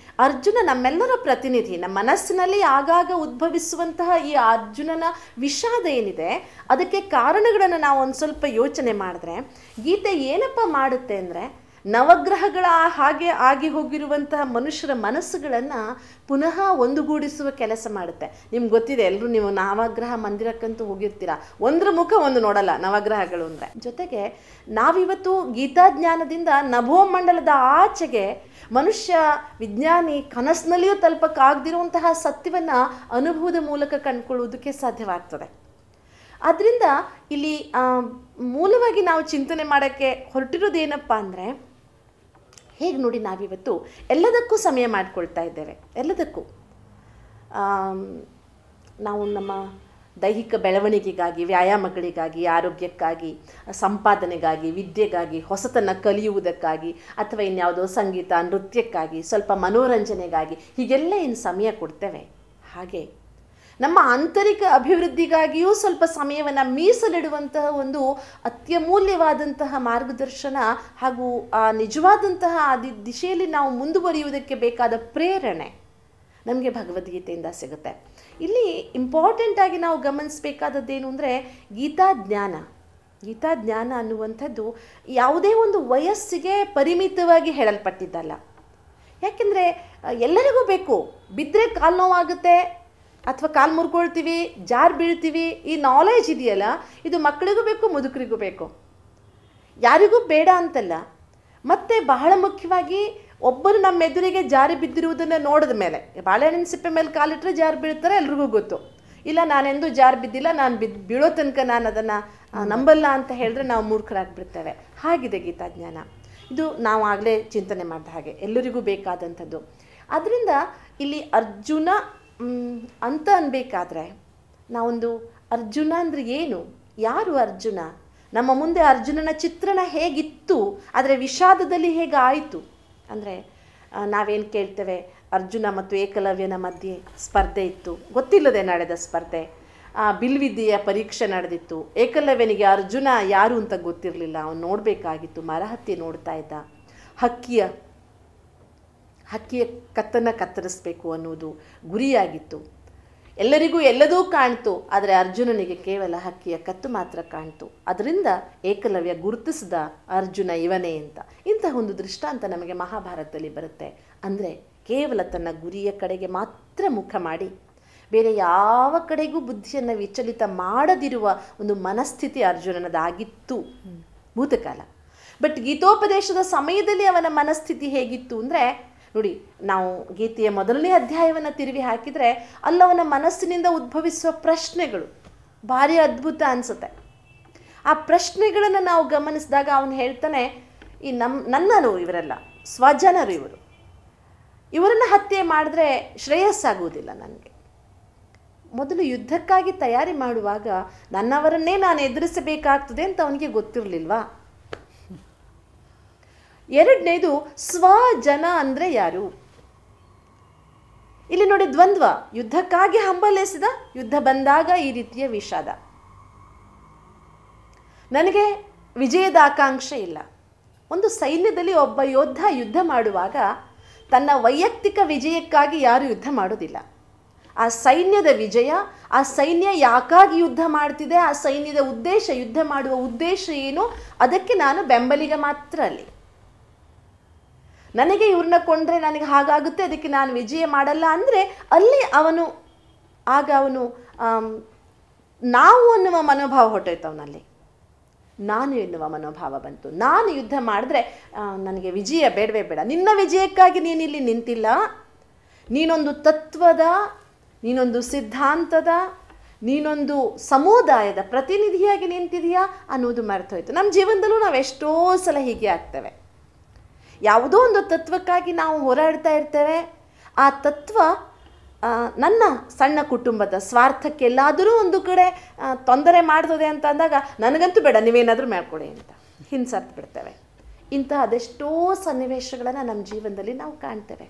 ಅರ್ಜುನ ನಮ್ಮೆಲ್ಲರ ಪ್ರತಿನಿಧಿ. ನಮ್ಮ ಮನಸ್ಸಿನಲ್ಲಿ ಆಗಾಗ ಉದ್ಭವಿಸುವಂತಹ ಈ ಅರ್ಜುನನ ವಿಷಾದ ಏನಿದೆ, ಅದಕ್ಕೆ ಕಾರಣಗಳನ್ನು ನಾವು ಒಂದು ಸ್ವಲ್ಪ ಯೋಚನೆ ಮಾಡಿದ್ರೆ ಗೀತೆ ಏನಪ್ಪ ಮಾಡುತ್ತೆ ಅಂದರೆ, ನವಗ್ರಹಗಳ ಹಾಗೆ ಆಗಿ ಹೋಗಿರುವಂತಹ ಮನುಷ್ಯರ ಮನಸ್ಸುಗಳನ್ನು ಪುನಃ ಒಂದುಗೂಡಿಸುವ ಕೆಲಸ ಮಾಡುತ್ತೆ. ನಿಮ್ಗೆ ಗೊತ್ತಿದೆ, ಎಲ್ಲರೂ ನೀವು ನವಗ್ರಹ ಮಂದಿರಕ್ಕಂತೂ ಹೋಗಿರ್ತೀರ, ಒಂದ್ರ ಮುಖ ಒಂದು ನೋಡಲ್ಲ ನವಗ್ರಹಗಳು ಅಂದರೆ. ಜೊತೆಗೆ ನಾವಿವತ್ತು ಗೀತಾಜ್ಞಾನದಿಂದ ನಭೋಮಂಡಲದ ಆಚೆಗೆ ಮನುಷ್ಯ ವಿಜ್ಞಾನಿ ಕನಸಿನಲ್ಲಿಯೂ ತಲುಪಕ್ಕಾಗದಿರುವಂತಹ ಸತ್ಯವನ್ನು ಅನುಭವದ ಮೂಲಕ ಕಂಡುಕೊಳ್ಳುವುದಕ್ಕೆ ಸಾಧ್ಯವಾಗ್ತದೆ. ಆದ್ದರಿಂದ ಇಲ್ಲಿ ಮೂಲವಾಗಿ ನಾವು ಚಿಂತನೆ ಮಾಡೋಕ್ಕೆ ಹೊರಟಿರೋದೇನಪ್ಪ ಅಂದರೆ, ಹೇಗೆ ನೋಡಿ ನಾವಿವತ್ತು ಎಲ್ಲದಕ್ಕೂ ಸಮಯ ಮಾಡಿಕೊಳ್ತಾ ಇದ್ದೇವೆ. ಎಲ್ಲದಕ್ಕೂ ನಾವು ನಮ್ಮ ದೈಹಿಕ ಬೆಳವಣಿಗೆಗಾಗಿ, ವ್ಯಾಯಾಮಗಳಿಗಾಗಿ, ಆರೋಗ್ಯಕ್ಕಾಗಿ, ಸಂಪಾದನೆಗಾಗಿ, ವಿದ್ಯೆಗಾಗಿ, ಹೊಸತನ್ನು ಕಲಿಯುವುದಕ್ಕಾಗಿ, ಅಥವಾ ಇನ್ಯಾವುದೋ ಸಂಗೀತ ನೃತ್ಯಕ್ಕಾಗಿ, ಸ್ವಲ್ಪ ಮನೋರಂಜನೆಗಾಗಿ ಹೀಗೆಲ್ಲ ಏನು ಸಮಯ ಕೊಡ್ತೇವೆ, ಹಾಗೆ ನಮ್ಮ ಆಂತರಿಕ ಅಭಿವೃದ್ಧಿಗಾಗಿಯೂ ಸ್ವಲ್ಪ ಸಮಯವನ್ನು ಮೀಸಲಿಡುವಂತಹ ಒಂದು ಅತ್ಯಮೂಲ್ಯವಾದಂತಹ ಮಾರ್ಗದರ್ಶನ ಹಾಗೂ ಆ ನಿಜವಾದಂತಹ ದಿಶೆಯಲ್ಲಿ ನಾವು ಮುಂದುವರಿಯುವುದಕ್ಕೆ ಬೇಕಾದ ಪ್ರೇರಣೆ ನಮಗೆ ಭಗವದ್ಗೀತೆಯಿಂದ ಸಿಗುತ್ತೆ. ಇಲ್ಲಿ ಇಂಪಾರ್ಟೆಂಟಾಗಿ ನಾವು ಗಮನಿಸಬೇಕಾದದ್ದೇನು ಅಂದರೆ, ಗೀತಾಜ್ಞಾನ ಅನ್ನುವಂಥದ್ದು ಯಾವುದೇ ಒಂದು ವಯಸ್ಸಿಗೆ ಪರಿಮಿತವಾಗಿ ಹೇಳಲ್ಪಟ್ಟಿದ್ದಲ್ಲ. ಯಾಕೆಂದರೆ ಎಲ್ಲರಿಗೂ ಬೇಕು. ಬಿದ್ದರೆ ಕಾಲು ನೋವಾಗುತ್ತೆ ಅಥವಾ ಕಾಲು ಮುರ್ಕೊಳ್ತೀವಿ, ಜಾರು ಬೀಳ್ತೀವಿ, ಈ ನಾಲೆಜ್ ಇದೆಯಲ್ಲ, ಇದು ಮಕ್ಕಳಿಗೂ ಬೇಕು, ಮುದುಕರಿಗೂ ಬೇಕು, ಯಾರಿಗೂ ಬೇಡ ಅಂತಲ್ಲ. ಮತ್ತು ಬಹಳ ಮುಖ್ಯವಾಗಿ ಒಬ್ಬರು ನಮ್ಮ ಎದುರಿಗೆ ಜಾರಿ ಬಿದ್ದಿರುವುದನ್ನು ನೋಡಿದ ಮೇಲೆ, ಬಾಳೆಹಣ್ಣಿನ ಸಿಪ್ಪೆ ಮೇಲೆ ಕಾಲಿಟ್ಟರೆ ಜಾರು ಬೀಳ್ತಾರೆ, ಎಲ್ರಿಗೂ ಗೊತ್ತು. ಇಲ್ಲ, ನಾನೆಂದೂ ಜಾರು ಬಿದ್ದಿಲ್ಲ, ನಾನು ಬೀಳೋ ತನಕ ನಾನು ಅದನ್ನು ನಂಬಲ್ಲ ಅಂತ ಹೇಳಿದ್ರೆ ನಾವು ಮೂರ್ಖರಾಗಿಬಿಡ್ತೇವೆ. ಹಾಗಿದೆ ಗೀತಾಜ್ಞಾನ. ಇದು ನಾವು ಆಗಲೇ ಚಿಂತನೆ ಮಾಡಿದ ಹಾಗೆ ಎಲ್ಲರಿಗೂ ಬೇಕಾದಂಥದ್ದು. ಆದ್ದರಿಂದ ಇಲ್ಲಿ ಅರ್ಜುನ ಅಂತ ಅನ್ಬೇಕಾದ್ರೆ ನಾವೊಂದು ಅರ್ಜುನ ಅಂದರೆ ಏನು, ಯಾರು ಅರ್ಜುನ, ನಮ್ಮ ಮುಂದೆ ಅರ್ಜುನನ ಚಿತ್ರಣ ಹೇಗಿತ್ತು, ಆದರೆ ವಿಷಾದದಲ್ಲಿ ಹೇಗೆ ಆಯಿತು ಅಂದರೆ, ನಾವೇನು ಕೇಳ್ತೇವೆ, ಅರ್ಜುನ ಮತ್ತು ಏಕಲವ್ಯನ ಮಧ್ಯೆ ಸ್ಪರ್ಧೆ ಇತ್ತು, ಗೊತ್ತಿಲ್ಲದೆ ನಡೆದ ಸ್ಪರ್ಧೆ. ಬಿಲ್ವಿದ್ಯೆಯ ಪರೀಕ್ಷೆ ನಡೆದಿತ್ತು. ಏಕಲವ್ಯನಿಗೆ ಅರ್ಜುನ ಯಾರು ಅಂತ ಗೊತ್ತಿರಲಿಲ್ಲ, ಅವನು ನೋಡಬೇಕಾಗಿತ್ತು, ಮರಹತ್ಯೆ ನೋಡ್ತಾ ಇದ್ದ. ಹಕ್ಕಿಯ ಕತ್ತನ್ನು ಕತ್ತರಿಸಬೇಕು ಅನ್ನೋದು ಗುರಿಯಾಗಿತ್ತು. ಎಲ್ಲರಿಗೂ ಎಲ್ಲದೂ ಕಾಣ್ತು, ಆದರೆ ಅರ್ಜುನನಿಗೆ ಕೇವಲ ಹಕ್ಕಿಯ ಕತ್ತು ಮಾತ್ರ ಕಾಣ್ತು. ಅದರಿಂದ ಏಕಲವ್ಯ ಗುರುತಿಸಿದ ಅರ್ಜುನ ಇವನೇ ಅಂತ. ಇಂತಹ ಒಂದು ದೃಷ್ಟಾಂತ ನಮಗೆ ಮಹಾಭಾರತದಲ್ಲಿ ಬರುತ್ತೆ. ಅಂದರೆ ಕೇವಲ ತನ್ನ ಗುರಿಯ ಕಡೆಗೆ ಮಾತ್ರ ಮುಖ ಮಾಡಿ ಬೇರೆ ಯಾವ ಕಡೆಗೂ ಬುದ್ಧಿಯನ್ನು ವಿಚಲಿತ ಮಾಡದಿರುವ ಒಂದು ಮನಸ್ಥಿತಿ ಅರ್ಜುನನದಾಗಿತ್ತು ಭೂತಕಾಲ. ಬಟ್ ಗೀತೋಪದೇಶದ ಸಮಯದಲ್ಲಿ ಅವನ ಮನಸ್ಥಿತಿ ಹೇಗಿತ್ತು ಅಂದರೆ, ನೋಡಿ, ನಾವು ಗೀತೆಯ ಮೊದಲನೇ ಅಧ್ಯಾಯವನ್ನು ತಿರುವಿ ಹಾಕಿದರೆ ಅಲ್ಲವನ ಮನಸ್ಸಿನಿಂದ ಉದ್ಭವಿಸುವ ಪ್ರಶ್ನೆಗಳು ಭಾರಿ ಅದ್ಭುತ ಅನಿಸುತ್ತೆ. ಆ ಪ್ರಶ್ನೆಗಳನ್ನು ನಾವು ಗಮನಿಸಿದಾಗ ಅವನು ಹೇಳ್ತಾನೆ, ಈ ನನ್ನರು ಇವರೆಲ್ಲ ಸ್ವಜನರು, ಇವರನ್ನು ಹತ್ಯೆ ಮಾಡಿದ್ರೆ ಶ್ರೇಯಸ್ಸಾಗುವುದಿಲ್ಲ ನನಗೆ. ಮೊದಲು ಯುದ್ಧಕ್ಕಾಗಿ ತಯಾರಿ ಮಾಡುವಾಗ ನನ್ನವರನ್ನೇ ನಾನು ಎದುರಿಸಬೇಕಾಗ್ತದೆ ಅಂತ ಅವನಿಗೆ ಗೊತ್ತಿರಲಿಲ್ವಾ? ಎರಡನೇದು, ಸ್ವಜನ ಅಂದರೆ ಯಾರು? ಇಲ್ಲಿ ನೋಡಿ ದ್ವಂದ್ವ. ಯುದ್ಧಕ್ಕಾಗಿ ಹಂಬಲಿಸಿದ, ಯುದ್ಧ ಬಂದಾಗ ಈ ರೀತಿಯ ವಿಷಾದ. ನನಗೆ ವಿಜಯದ ಆಕಾಂಕ್ಷೆ ಇಲ್ಲ. ಒಂದು ಸೈನ್ಯದಲ್ಲಿ ಒಬ್ಬ ಯೋಧ ಯುದ್ಧ ಮಾಡುವಾಗ ತನ್ನ ವೈಯಕ್ತಿಕ ವಿಜಯಕ್ಕಾಗಿ ಯಾರು ಯುದ್ಧ ಮಾಡೋದಿಲ್ಲ. ಆ ಸೈನ್ಯದ ವಿಜಯ, ಆ ಸೈನ್ಯ ಯಾಕಾಗಿ ಯುದ್ಧ ಮಾಡ್ತಿದೆ, ಆ ಸೈನ್ಯದ ಉದ್ದೇಶ, ಯುದ್ಧ ಮಾಡುವ ಉದ್ದೇಶ ಏನು, ಅದಕ್ಕೆ ನಾನು ಬೆಂಬಲಿಗ ಮಾತ್ರ. ಅಲ್ಲಿ ನನಗೆ ಇವ್ರನ್ನ ಕೊಂಡ್ರೆ ನನಗೆ ಹಾಗಾಗುತ್ತೆ, ಅದಕ್ಕೆ ನಾನು ವಿಜಯ ಮಾಡಲ್ಲ ಅಂದರೆ ಅಲ್ಲಿ ಅವನು ನಾವು ಅನ್ನುವ ಮನೋಭಾವ ಹೊಟ್ಟೋಯ್ತು ಅವನಲ್ಲಿ. ನಾನು ಎನ್ನುವ ಮನೋಭಾವ ಬಂತು. ನಾನು ಯುದ್ಧ ಮಾಡಿದ್ರೆ ನನಗೆ ವಿಜಯ ಬೇಡವೇ ಬೇಡ. ನಿನ್ನ ವಿಜಯಕ್ಕಾಗಿ ನೀನಿಲ್ಲಿ ನಿಂತಿಲ್ಲ, ನೀನೊಂದು ತತ್ವದ, ನೀನೊಂದು ಸಿದ್ಧಾಂತದ, ನೀನೊಂದು ಸಮುದಾಯದ ಪ್ರತಿನಿಧಿಯಾಗಿ ನಿಂತಿದೆಯಾ ಅನ್ನೋದು ಮರೆತೋಯ್ತು. ನಮ್ಮ ಜೀವನದಲ್ಲೂ ನಾವು ಎಷ್ಟೋ ಸಲ ಹೀಗೆ ಆಗ್ತೇವೆ. ಯಾವುದೋ ಒಂದು ತತ್ವಕ್ಕಾಗಿ ನಾವು ಹೋರಾಡ್ತಾ ಇರ್ತೇವೆ. ಆ ತತ್ವ ನನ್ನ ಸಣ್ಣ ಕುಟುಂಬದ ಸ್ವಾರ್ಥಕ್ಕೆ ಎಲ್ಲಾದರೂ ಒಂದು ಕಡೆ ತೊಂದರೆ ಮಾಡ್ತದೆ ಅಂತ ಅಂದಾಗ ನನಗಂತೂ ಬೇಡ, ನೀವೇನಾದರೂ ಮಾಡ್ಕೊಡಿ ಅಂತ ಹಿಂಸರ್ತು ಬಿಡ್ತೇವೆ. ಇಂತಹ ಅದೆಷ್ಟೋ ಸನ್ನಿವೇಶಗಳನ್ನು ನಮ್ಮ ಜೀವನದಲ್ಲಿ ನಾವು ಕಾಣ್ತೇವೆ.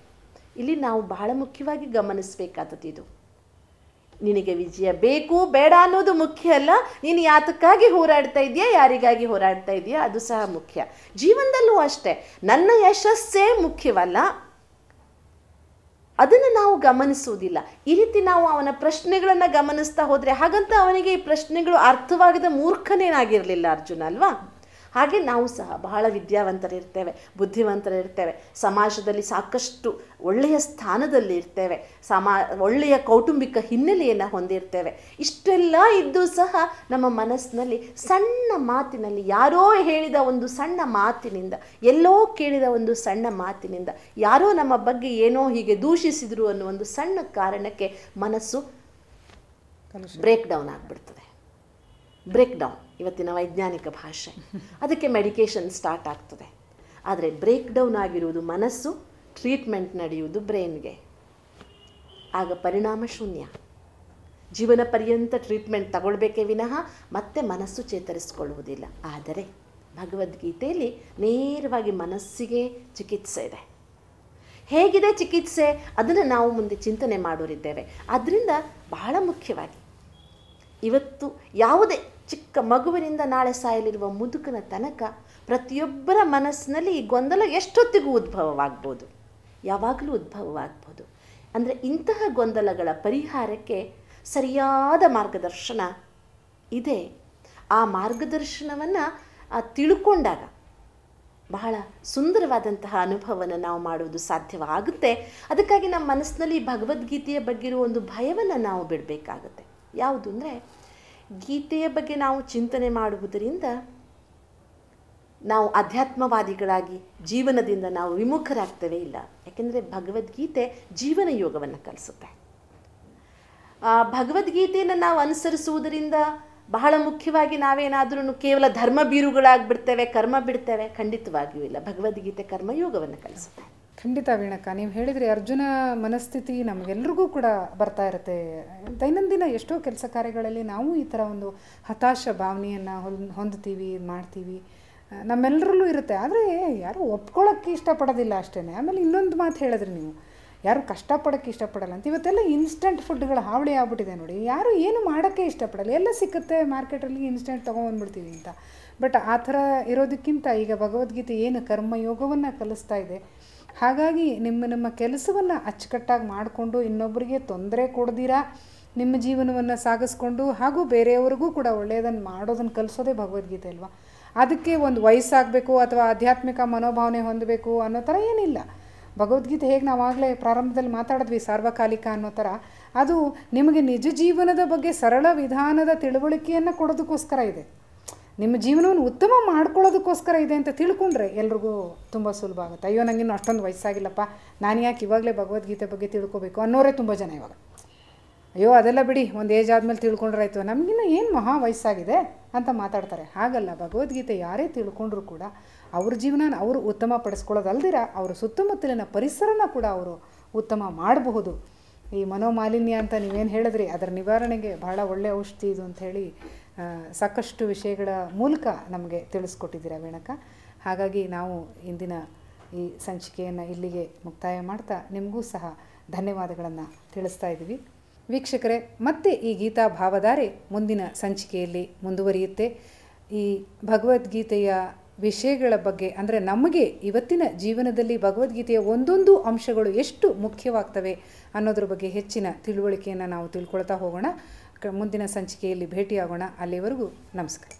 ಇಲ್ಲಿ ನಾವು ಬಹಳ ಮುಖ್ಯವಾಗಿ ಗಮನಿಸಬೇಕಾದದ್ದು ಇದು. ನಿನಗೆ ವಿಜಯ ಬೇಕು ಬೇಡ ಅನ್ನೋದು ಮುಖ್ಯ ಅಲ್ಲ, ನೀನು ಯಾತಕ್ಕಾಗಿ ಹೋರಾಡ್ತಾ ಇದೆಯಾ, ಯಾರಿಗಾಗಿ ಹೋರಾಡ್ತಾ ಇದೆಯಾ ಅದು ಸಹ ಮುಖ್ಯ. ಜೀವನದಲ್ಲೂ ಅಷ್ಟೇ, ನನ್ನ ಯಶಸ್ಸೇ ಮುಖ್ಯವಲ್ಲ, ಅದನ್ನು ನಾವು ಗಮನಿಸುವುದಿಲ್ಲ. ಈ ರೀತಿ ನಾವು ಅವನ ಪ್ರಶ್ನೆಗಳನ್ನು ಗಮನಿಸ್ತಾ ಹೋದರೆ, ಹಾಗಂತ ಅವನಿಗೆ ಈ ಪ್ರಶ್ನೆಗಳು ಅರ್ಥವಾಗದ ಮೂರ್ಖನೇನಾಗಿರಲಿಲ್ಲ ಅರ್ಜುನ ಅಲ್ವಾ? ಹಾಗೆ ನಾವು ಸಹ ಬಹಳ ವಿದ್ಯಾವಂತರಿರ್ತೇವೆ, ಬುದ್ಧಿವಂತರಿರ್ತೇವೆ, ಸಮಾಜದಲ್ಲಿ ಸಾಕಷ್ಟು ಒಳ್ಳೆಯ ಸ್ಥಾನದಲ್ಲಿ ಇರ್ತೇವೆ, ಒಳ್ಳೆಯ ಕೌಟುಂಬಿಕ ಹಿನ್ನೆಲೆಯನ್ನು ಹೊಂದಿರ್ತೇವೆ. ಇಷ್ಟೆಲ್ಲ ಇದ್ದು ಸಹ ನಮ್ಮ ಮನಸ್ಸಿನಲ್ಲಿ ಸಣ್ಣ ಮಾತಿನಲ್ಲಿ, ಯಾರೋ ಹೇಳಿದ ಒಂದು ಸಣ್ಣ ಮಾತಿನಿಂದ, ಎಲ್ಲೋ ಕೇಳಿದ ಒಂದು ಸಣ್ಣ ಮಾತಿನಿಂದ, ಯಾರೋ ನಮ್ಮ ಬಗ್ಗೆ ಏನೋ ಹೀಗೆ ದೂಷಿಸಿದರು ಅನ್ನೋ ಒಂದು ಸಣ್ಣ ಕಾರಣಕ್ಕೆ ಮನಸ್ಸು ಬ್ರೇಕ್ ಡೌನ್ ಆಗಿಬಿಡ್ತದೆ. ಬ್ರೇಕ್ ಡೌನ್ ಇವತ್ತಿನ ವೈಜ್ಞಾನಿಕ ಭಾಷೆ. ಅದಕ್ಕೆ ಮೆಡಿಕೇಷನ್ ಸ್ಟಾರ್ಟ್ ಆಗ್ತದೆ. ಆದರೆ ಬ್ರೇಕ್ ಡೌನ್ ಆಗಿರುವುದು ಮನಸ್ಸು, ಟ್ರೀಟ್ಮೆಂಟ್ ನಡೆಯುವುದು ಬ್ರೈನ್ಗೆ. ಆಗ ಪರಿಣಾಮ ಶೂನ್ಯ. ಜೀವನ ಪರ್ಯಂತ ಟ್ರೀಟ್ಮೆಂಟ್ ತಗೊಳ್ಬೇಕೇ ವಿನಃ ಮತ್ತೆ ಮನಸ್ಸು ಚೇತರಿಸಿಕೊಳ್ಳುವುದಿಲ್ಲ. ಆದರೆ ಭಗವದ್ಗೀತೆಯಲ್ಲಿ ನೇರವಾಗಿ ಮನಸ್ಸಿಗೆ ಚಿಕಿತ್ಸೆ ಇದೆ. ಹೇಗಿದೆ ಚಿಕಿತ್ಸೆ ಅದನ್ನು ನಾವು ಮುಂದೆ ಚಿಂತನೆ ಮಾಡೋರಿದ್ದೇವೆ. ಆದ್ದರಿಂದ ಬಹಳ ಮುಖ್ಯವಾಗಿ ಇವತ್ತು ಯಾವುದೇ ಚಿಕ್ಕ ಮಗುವಿನಿಂದ ನಾಳೆ ಸಾಯಲಿರುವ ಮುದುಕನ ತನಕ ಪ್ರತಿಯೊಬ್ಬರ ಮನಸ್ಸಿನಲ್ಲಿ ಈ ಗೊಂದಲ ಎಷ್ಟೊತ್ತಿಗೂ ಉದ್ಭವವಾಗ್ಬೋದು, ಯಾವಾಗಲೂ ಉದ್ಭವವಾಗ್ಬೋದು. ಅಂದರೆ ಇಂತಹ ಗೊಂದಲಗಳ ಪರಿಹಾರಕ್ಕೆ ಸರಿಯಾದ ಮಾರ್ಗದರ್ಶನ ಇದೆ. ಆ ಮಾರ್ಗದರ್ಶನವನ್ನು ತಿಳ್ಕೊಂಡಾಗ ಬಹಳ ಸುಂದರವಾದಂತಹ ಅನುಭವವನ್ನು ನಾವು ಮಾಡುವುದು ಸಾಧ್ಯವಾಗುತ್ತೆ. ಅದಕ್ಕಾಗಿ ನಮ್ಮ ಮನಸ್ಸಿನಲ್ಲಿ ಭಗವದ್ಗೀತೆಯ ಬಗ್ಗೆ ಇರುವ ಒಂದು ಭಯವನ್ನು ನಾವು ಬಿಡಬೇಕಾಗುತ್ತೆ. ಯಾವುದು ಅಂದರೆ, ಗೀತೆಯ ಬಗ್ಗೆ ನಾವು ಚಿಂತನೆ ಮಾಡುವುದರಿಂದ ನಾವು ಆಧ್ಯಾತ್ಮವಾದಿಗಳಾಗಿ ಜೀವನದಿಂದ ನಾವು ವಿಮುಖರಾಗ್ತೇವೆ ಇಲ್ಲ. ಯಾಕೆಂದರೆ ಭಗವದ್ಗೀತೆ ಜೀವನ ಯೋಗವನ್ನು ಕಲಿಸುತ್ತೆ. ಭಗವದ್ಗೀತೆಯನ್ನು ನಾವು ಅನುಸರಿಸುವುದರಿಂದ ಬಹಳ ಮುಖ್ಯವಾಗಿ ನಾವೇನಾದ್ರೂ ಕೇವಲ ಧರ್ಮ ಬೀರುಗಳಾಗ್ಬಿಡ್ತೇವೆ, ಕರ್ಮ ಬಿಡ್ತೇವೆ? ಖಂಡಿತವಾಗಿಯೂ ಇಲ್ಲ. ಭಗವದ್ಗೀತೆ ಕರ್ಮಯೋಗವನ್ನು ಕಲಿಸುತ್ತೆ. ಖಂಡಿತ ವೀಣಕ್ಕ, ನೀವು ಹೇಳಿದರೆ ಅರ್ಜುನ ಮನಸ್ಥಿತಿ ನಮಗೆಲ್ರಿಗೂ ಕೂಡ ಬರ್ತಾ ಇರುತ್ತೆ. ದೈನಂದಿನ ಎಷ್ಟೋ ಕೆಲಸ ಕಾರ್ಯಗಳಲ್ಲಿ ನಾವು ಈ ಥರ ಒಂದು ಹತಾಶ ಭಾವನೆಯನ್ನು ಹೊಂದ್ತೀವಿ, ಮಾಡ್ತೀವಿ, ನಮ್ಮೆಲ್ಲರಲ್ಲೂ ಇರುತ್ತೆ. ಆದರೆ ಯಾರು ಒಪ್ಕೊಳ್ಳೋಕ್ಕೆ ಇಷ್ಟಪಡೋದಿಲ್ಲ ಅಷ್ಟೇ. ಆಮೇಲೆ ಇನ್ನೊಂದು ಮಾತು ಹೇಳಿದ್ರಿ ನೀವು, ಯಾರು ಕಷ್ಟಪಡೋಕ್ಕೆ ಇಷ್ಟಪಡಲ್ಲ ಅಂತ. ಇವತ್ತೆಲ್ಲ ಇನ್ಸ್ಟೆಂಟ್ ಫುಡ್ಗಳ ಹಾವಳಿ ಆಗ್ಬಿಟ್ಟಿದೆ ನೋಡಿ. ಯಾರು ಏನು ಮಾಡೋಕ್ಕೆ ಇಷ್ಟಪಡಲ್ಲ, ಎಲ್ಲ ಸಿಕ್ಕುತ್ತೆ ಮಾರ್ಕೆಟಲ್ಲಿ, ಇನ್ಸ್ಟೆಂಟ್ ತೊಗೊಂಬಂದ್ಬಿಡ್ತೀವಿ ಅಂತ. ಬಟ್ ಆ ಥರ ಇರೋದಕ್ಕಿಂತ ಈಗ ಭಗವದ್ಗೀತೆ ಏನು ಕರ್ಮಯೋಗವನ್ನು ಕಲಿಸ್ತಾ ಇದೆ. ಹಾಗಾಗಿ ನಿಮ್ಮ ಕೆಲಸವನ್ನು ಅಚ್ಚುಕಟ್ಟಾಗಿ ಮಾಡಿಕೊಂಡು ಇನ್ನೊಬ್ಬರಿಗೆ ತೊಂದರೆ ಕೊಡ್ದಿರಾ ನಿಮ್ಮ ಜೀವನವನ್ನು ಸಾಗಿಸ್ಕೊಂಡು ಹಾಗೂ ಬೇರೆಯವ್ರಿಗೂ ಕೂಡ ಒಳ್ಳೆಯದನ್ನು ಮಾಡೋದನ್ನು ಕಲಿಸೋದೇ ಭಗವದ್ಗೀತೆ ಅಲ್ವಾ. ಅದಕ್ಕೆ ಒಂದು ವಯಸ್ಸಾಗಬೇಕು ಅಥವಾ ಆಧ್ಯಾತ್ಮಿಕ ಮನೋಭಾವನೆ ಹೊಂದಬೇಕು ಅನ್ನೋ ಥರ ಏನಿಲ್ಲ. ಭಗವದ್ಗೀತೆ ಹೇಗೆ ನಾವು ಆಗಲೇ ಪ್ರಾರಂಭದಲ್ಲಿ ಮಾತಾಡಿದ್ವಿ, ಸಾರ್ವಕಾಲಿಕ ಅನ್ನೋ ಥರ, ಅದು ನಿಮಗೆ ನಿಜ ಜೀವನದ ಬಗ್ಗೆ ಸರಳ ವಿಧಾನದ ತಿಳುವಳಿಕೆಯನ್ನು ಕೊಡೋದಕ್ಕೋಸ್ಕರ ಇದೆ. ನಿಮ್ಮ ಜೀವನವನ್ನು ಉತ್ತಮ ಮಾಡ್ಕೊಳ್ಳೋದಕ್ಕೋಸ್ಕರ ಇದೆ ಅಂತ ತಿಳ್ಕೊಂಡ್ರೆ ಎಲ್ರಿಗೂ ತುಂಬ ಸುಲಭ ಆಗುತ್ತೆ. ಅಯ್ಯೋ ನನಗಿನ್ನೂ ಅಷ್ಟೊಂದು ವಯಸ್ಸಾಗಿಲ್ಲಪ್ಪ, ನಾನು ಯಾಕೆ ಇವಾಗಲೇ ಭಗವದ್ಗೀತೆ ಬಗ್ಗೆ ತಿಳ್ಕೊಬೇಕು ಅನ್ನೋರೇ ತುಂಬ ಜನ ಇವಾಗ. ಅಯ್ಯೋ ಅದೆಲ್ಲ ಬಿಡಿ, ಒಂದು ಏಜ್ ಆದಮೇಲೆ ತಿಳ್ಕೊಂಡ್ರಾಯ್ತು, ನಮಗಿನ್ನೂ ಏನು ಮಹಾ ವಯಸ್ಸಾಗಿದೆ ಅಂತ ಮಾತಾಡ್ತಾರೆ. ಹಾಗಲ್ಲ, ಭಗವದ್ಗೀತೆ ಯಾರೇ ತಿಳ್ಕೊಂಡ್ರೂ ಕೂಡ ಅವ್ರ ಜೀವನ ಅವರು ಉತ್ತಮ ಪಡಿಸ್ಕೊಳ್ಳೋದಲ್ದಿರ ಅವರ ಸುತ್ತಮುತ್ತಲಿನ ಪರಿಸರನ ಕೂಡ ಅವರು ಉತ್ತಮ ಮಾಡಬಹುದು. ಈ ಮನೋಮಾಲಿನ್ಯ ಅಂತ ನೀವೇನು ಹೇಳಿದ್ರಿ, ಅದರ ನಿವಾರಣೆಗೆ ಬಹಳ ಒಳ್ಳೆಯ ಔಷಧಿ ಇದು ಅಂಥೇಳಿ ಸಾಕಷ್ಟು ವಿಷಯಗಳ ಮೂಲಕ ನಮಗೆ ತಿಳಿಸ್ಕೊಟ್ಟಿದ್ದೀರಾ ವೀಣಕ್ಕ. ಹಾಗಾಗಿ ನಾವು ಇಂದಿನ ಈ ಸಂಚಿಕೆಯನ್ನು ಇಲ್ಲಿಗೆ ಮುಕ್ತಾಯ ಮಾಡ್ತಾ ನಿಮಗೂ ಸಹ ಧನ್ಯವಾದಗಳನ್ನು ತಿಳಿಸ್ತಾ ಇದ್ದೀವಿ. ವೀಕ್ಷಕರೇ, ಮತ್ತೆ ಈ ಗೀತಾ ಭಾವಧಾರೆ ಮುಂದಿನ ಸಂಚಿಕೆಯಲ್ಲಿ ಮುಂದುವರಿಯುತ್ತೆ. ಈ ಭಗವದ್ಗೀತೆಯ ವಿಷಯಗಳ ಬಗ್ಗೆ, ಅಂದರೆ ನಮಗೆ ಇವತ್ತಿನ ಜೀವನದಲ್ಲಿ ಭಗವದ್ಗೀತೆಯ ಒಂದೊಂದು ಅಂಶಗಳು ಎಷ್ಟು ಮುಖ್ಯವಾಗ್ತವೆ ಅನ್ನೋದ್ರ ಬಗ್ಗೆ ಹೆಚ್ಚಿನ ತಿಳುವಳಿಕೆಯನ್ನು ನಾವು ತಿಳ್ಕೊಳ್ತಾ ಹೋಗೋಣ. ಮುಂದಿನ ಸಂಚಿಕೆಯಲ್ಲಿ ಭೇಟಿಯಾಗೋಣ. ಅಲ್ಲಿವರೆಗೂ ನಮಸ್ಕಾರ.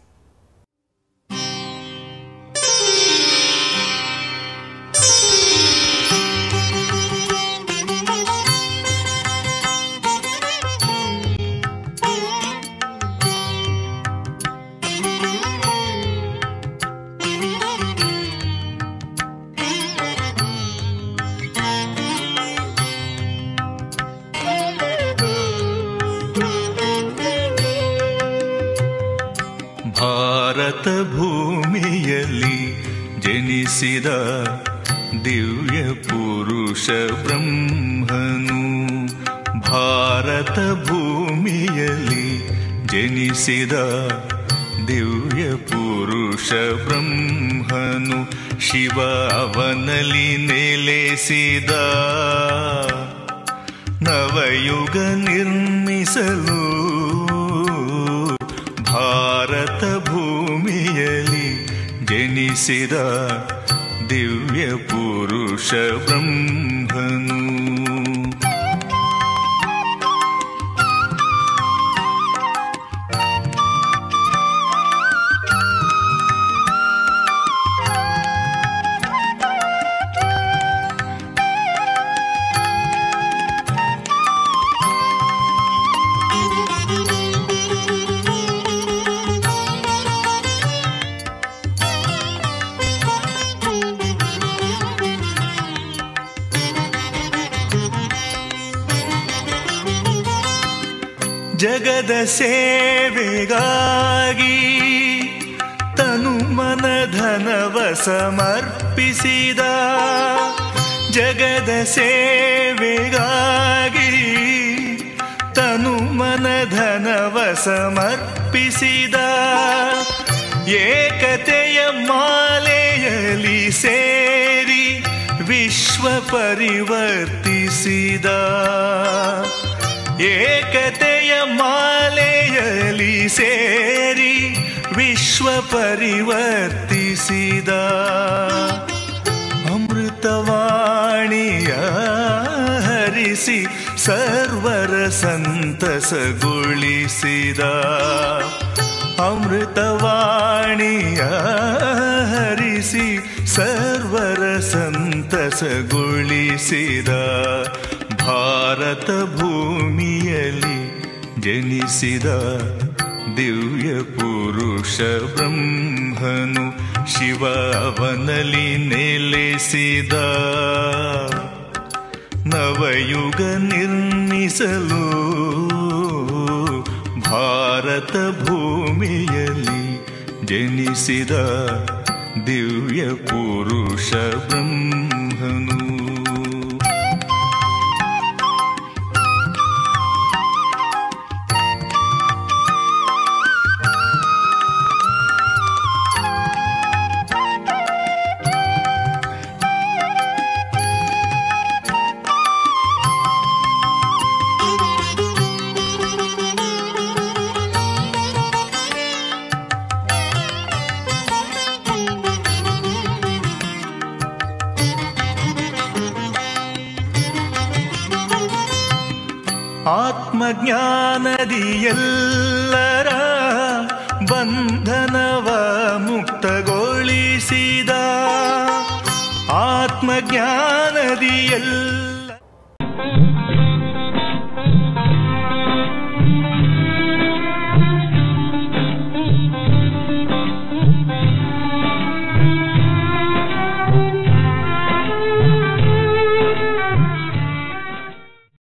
ಭಾರತ ಭೂಮಿಯಲ್ಲಿ ಜನಿಸಿದ ದಿವ್ಯ ಪುರುಷ ಬ್ರಹ್ಮನು, ಭಾರತ ಭೂಮಿಯಲ್ಲಿ ಜನಿಸಿದ ದಿವ್ಯ ಪುರುಷ ಬ್ರಹ್ಮನು, ಶಿವ ಅವನಲ್ಲಿ ನೆಲೆಸಿದ ನವಯುಗ ನಿರ್ಮಿಸಲು ಭಾರತ ಭೂಮಿಯಲ್ಲಿ ಜನಿಸಿದ ದಿವ್ಯ ಪುರುಷ ಬ್ರಹ್ಮನು. ಜಗದ ಸೇವೆಗಾಗಿ ತನು ಮನ ಧನವ ಸಮರ್ಪಿಸಿದ, ಜಗದ ಸೇವೆಗಾಗಿ ತನು ಮನ ಧನವ ಸಮರ್ಪಿಸಿದ, ಏಕತೆಯ ಮಾಲೆಯಲ್ಲಿ ಸೇರಿ ವಿಶ್ವ ಪರಿವರ್ತಿಸಿದ, ಏಕತೆಯ ಮಾಲೆಯಲ್ಲಿ ಸೇರಿ ವಿಶ್ವ ಪರಿವರ್ತಿಸಿದ, ಅಮೃತವಾಣಿಯ ಹರಿಸಿ ಸರ್ವರ ಸಂತಸಗೊಳಿಸಿದ, ಅಮೃತವಾಣಿಯ ಹರಿಸಿ ಸರ್ವರ ಸಂತಸಗೊಳಿಸಿದ, ಭಾರತ ಭೂಮಿಯಲ್ಲಿ ಜನಿಸಿದ ದಿವ್ಯ ಪುರುಷ ಬ್ರಹ್ಮನು. ಶಿವ ಅವನಲ್ಲಿ ನೆಲೆಸಿದ, ನವಯುಗ ನಿರ್ಮಿಸಲು ಭಾರತ ಭೂಮಿಯಲ್ಲಿ ಜನಿಸಿದ ದಿವ್ಯ ಪುರುಷ ಬ್ರಹ್ಮನು. ಆತ್ಮಜ್ಞಾನದಿ ಎಲ್ಲರ ಬಂಧನವ ಮುಕ್ತಗೊಳಿಸಿದ, ಆತ್ಮಜ್ಞಾನದಿ ಎಲ್ಲ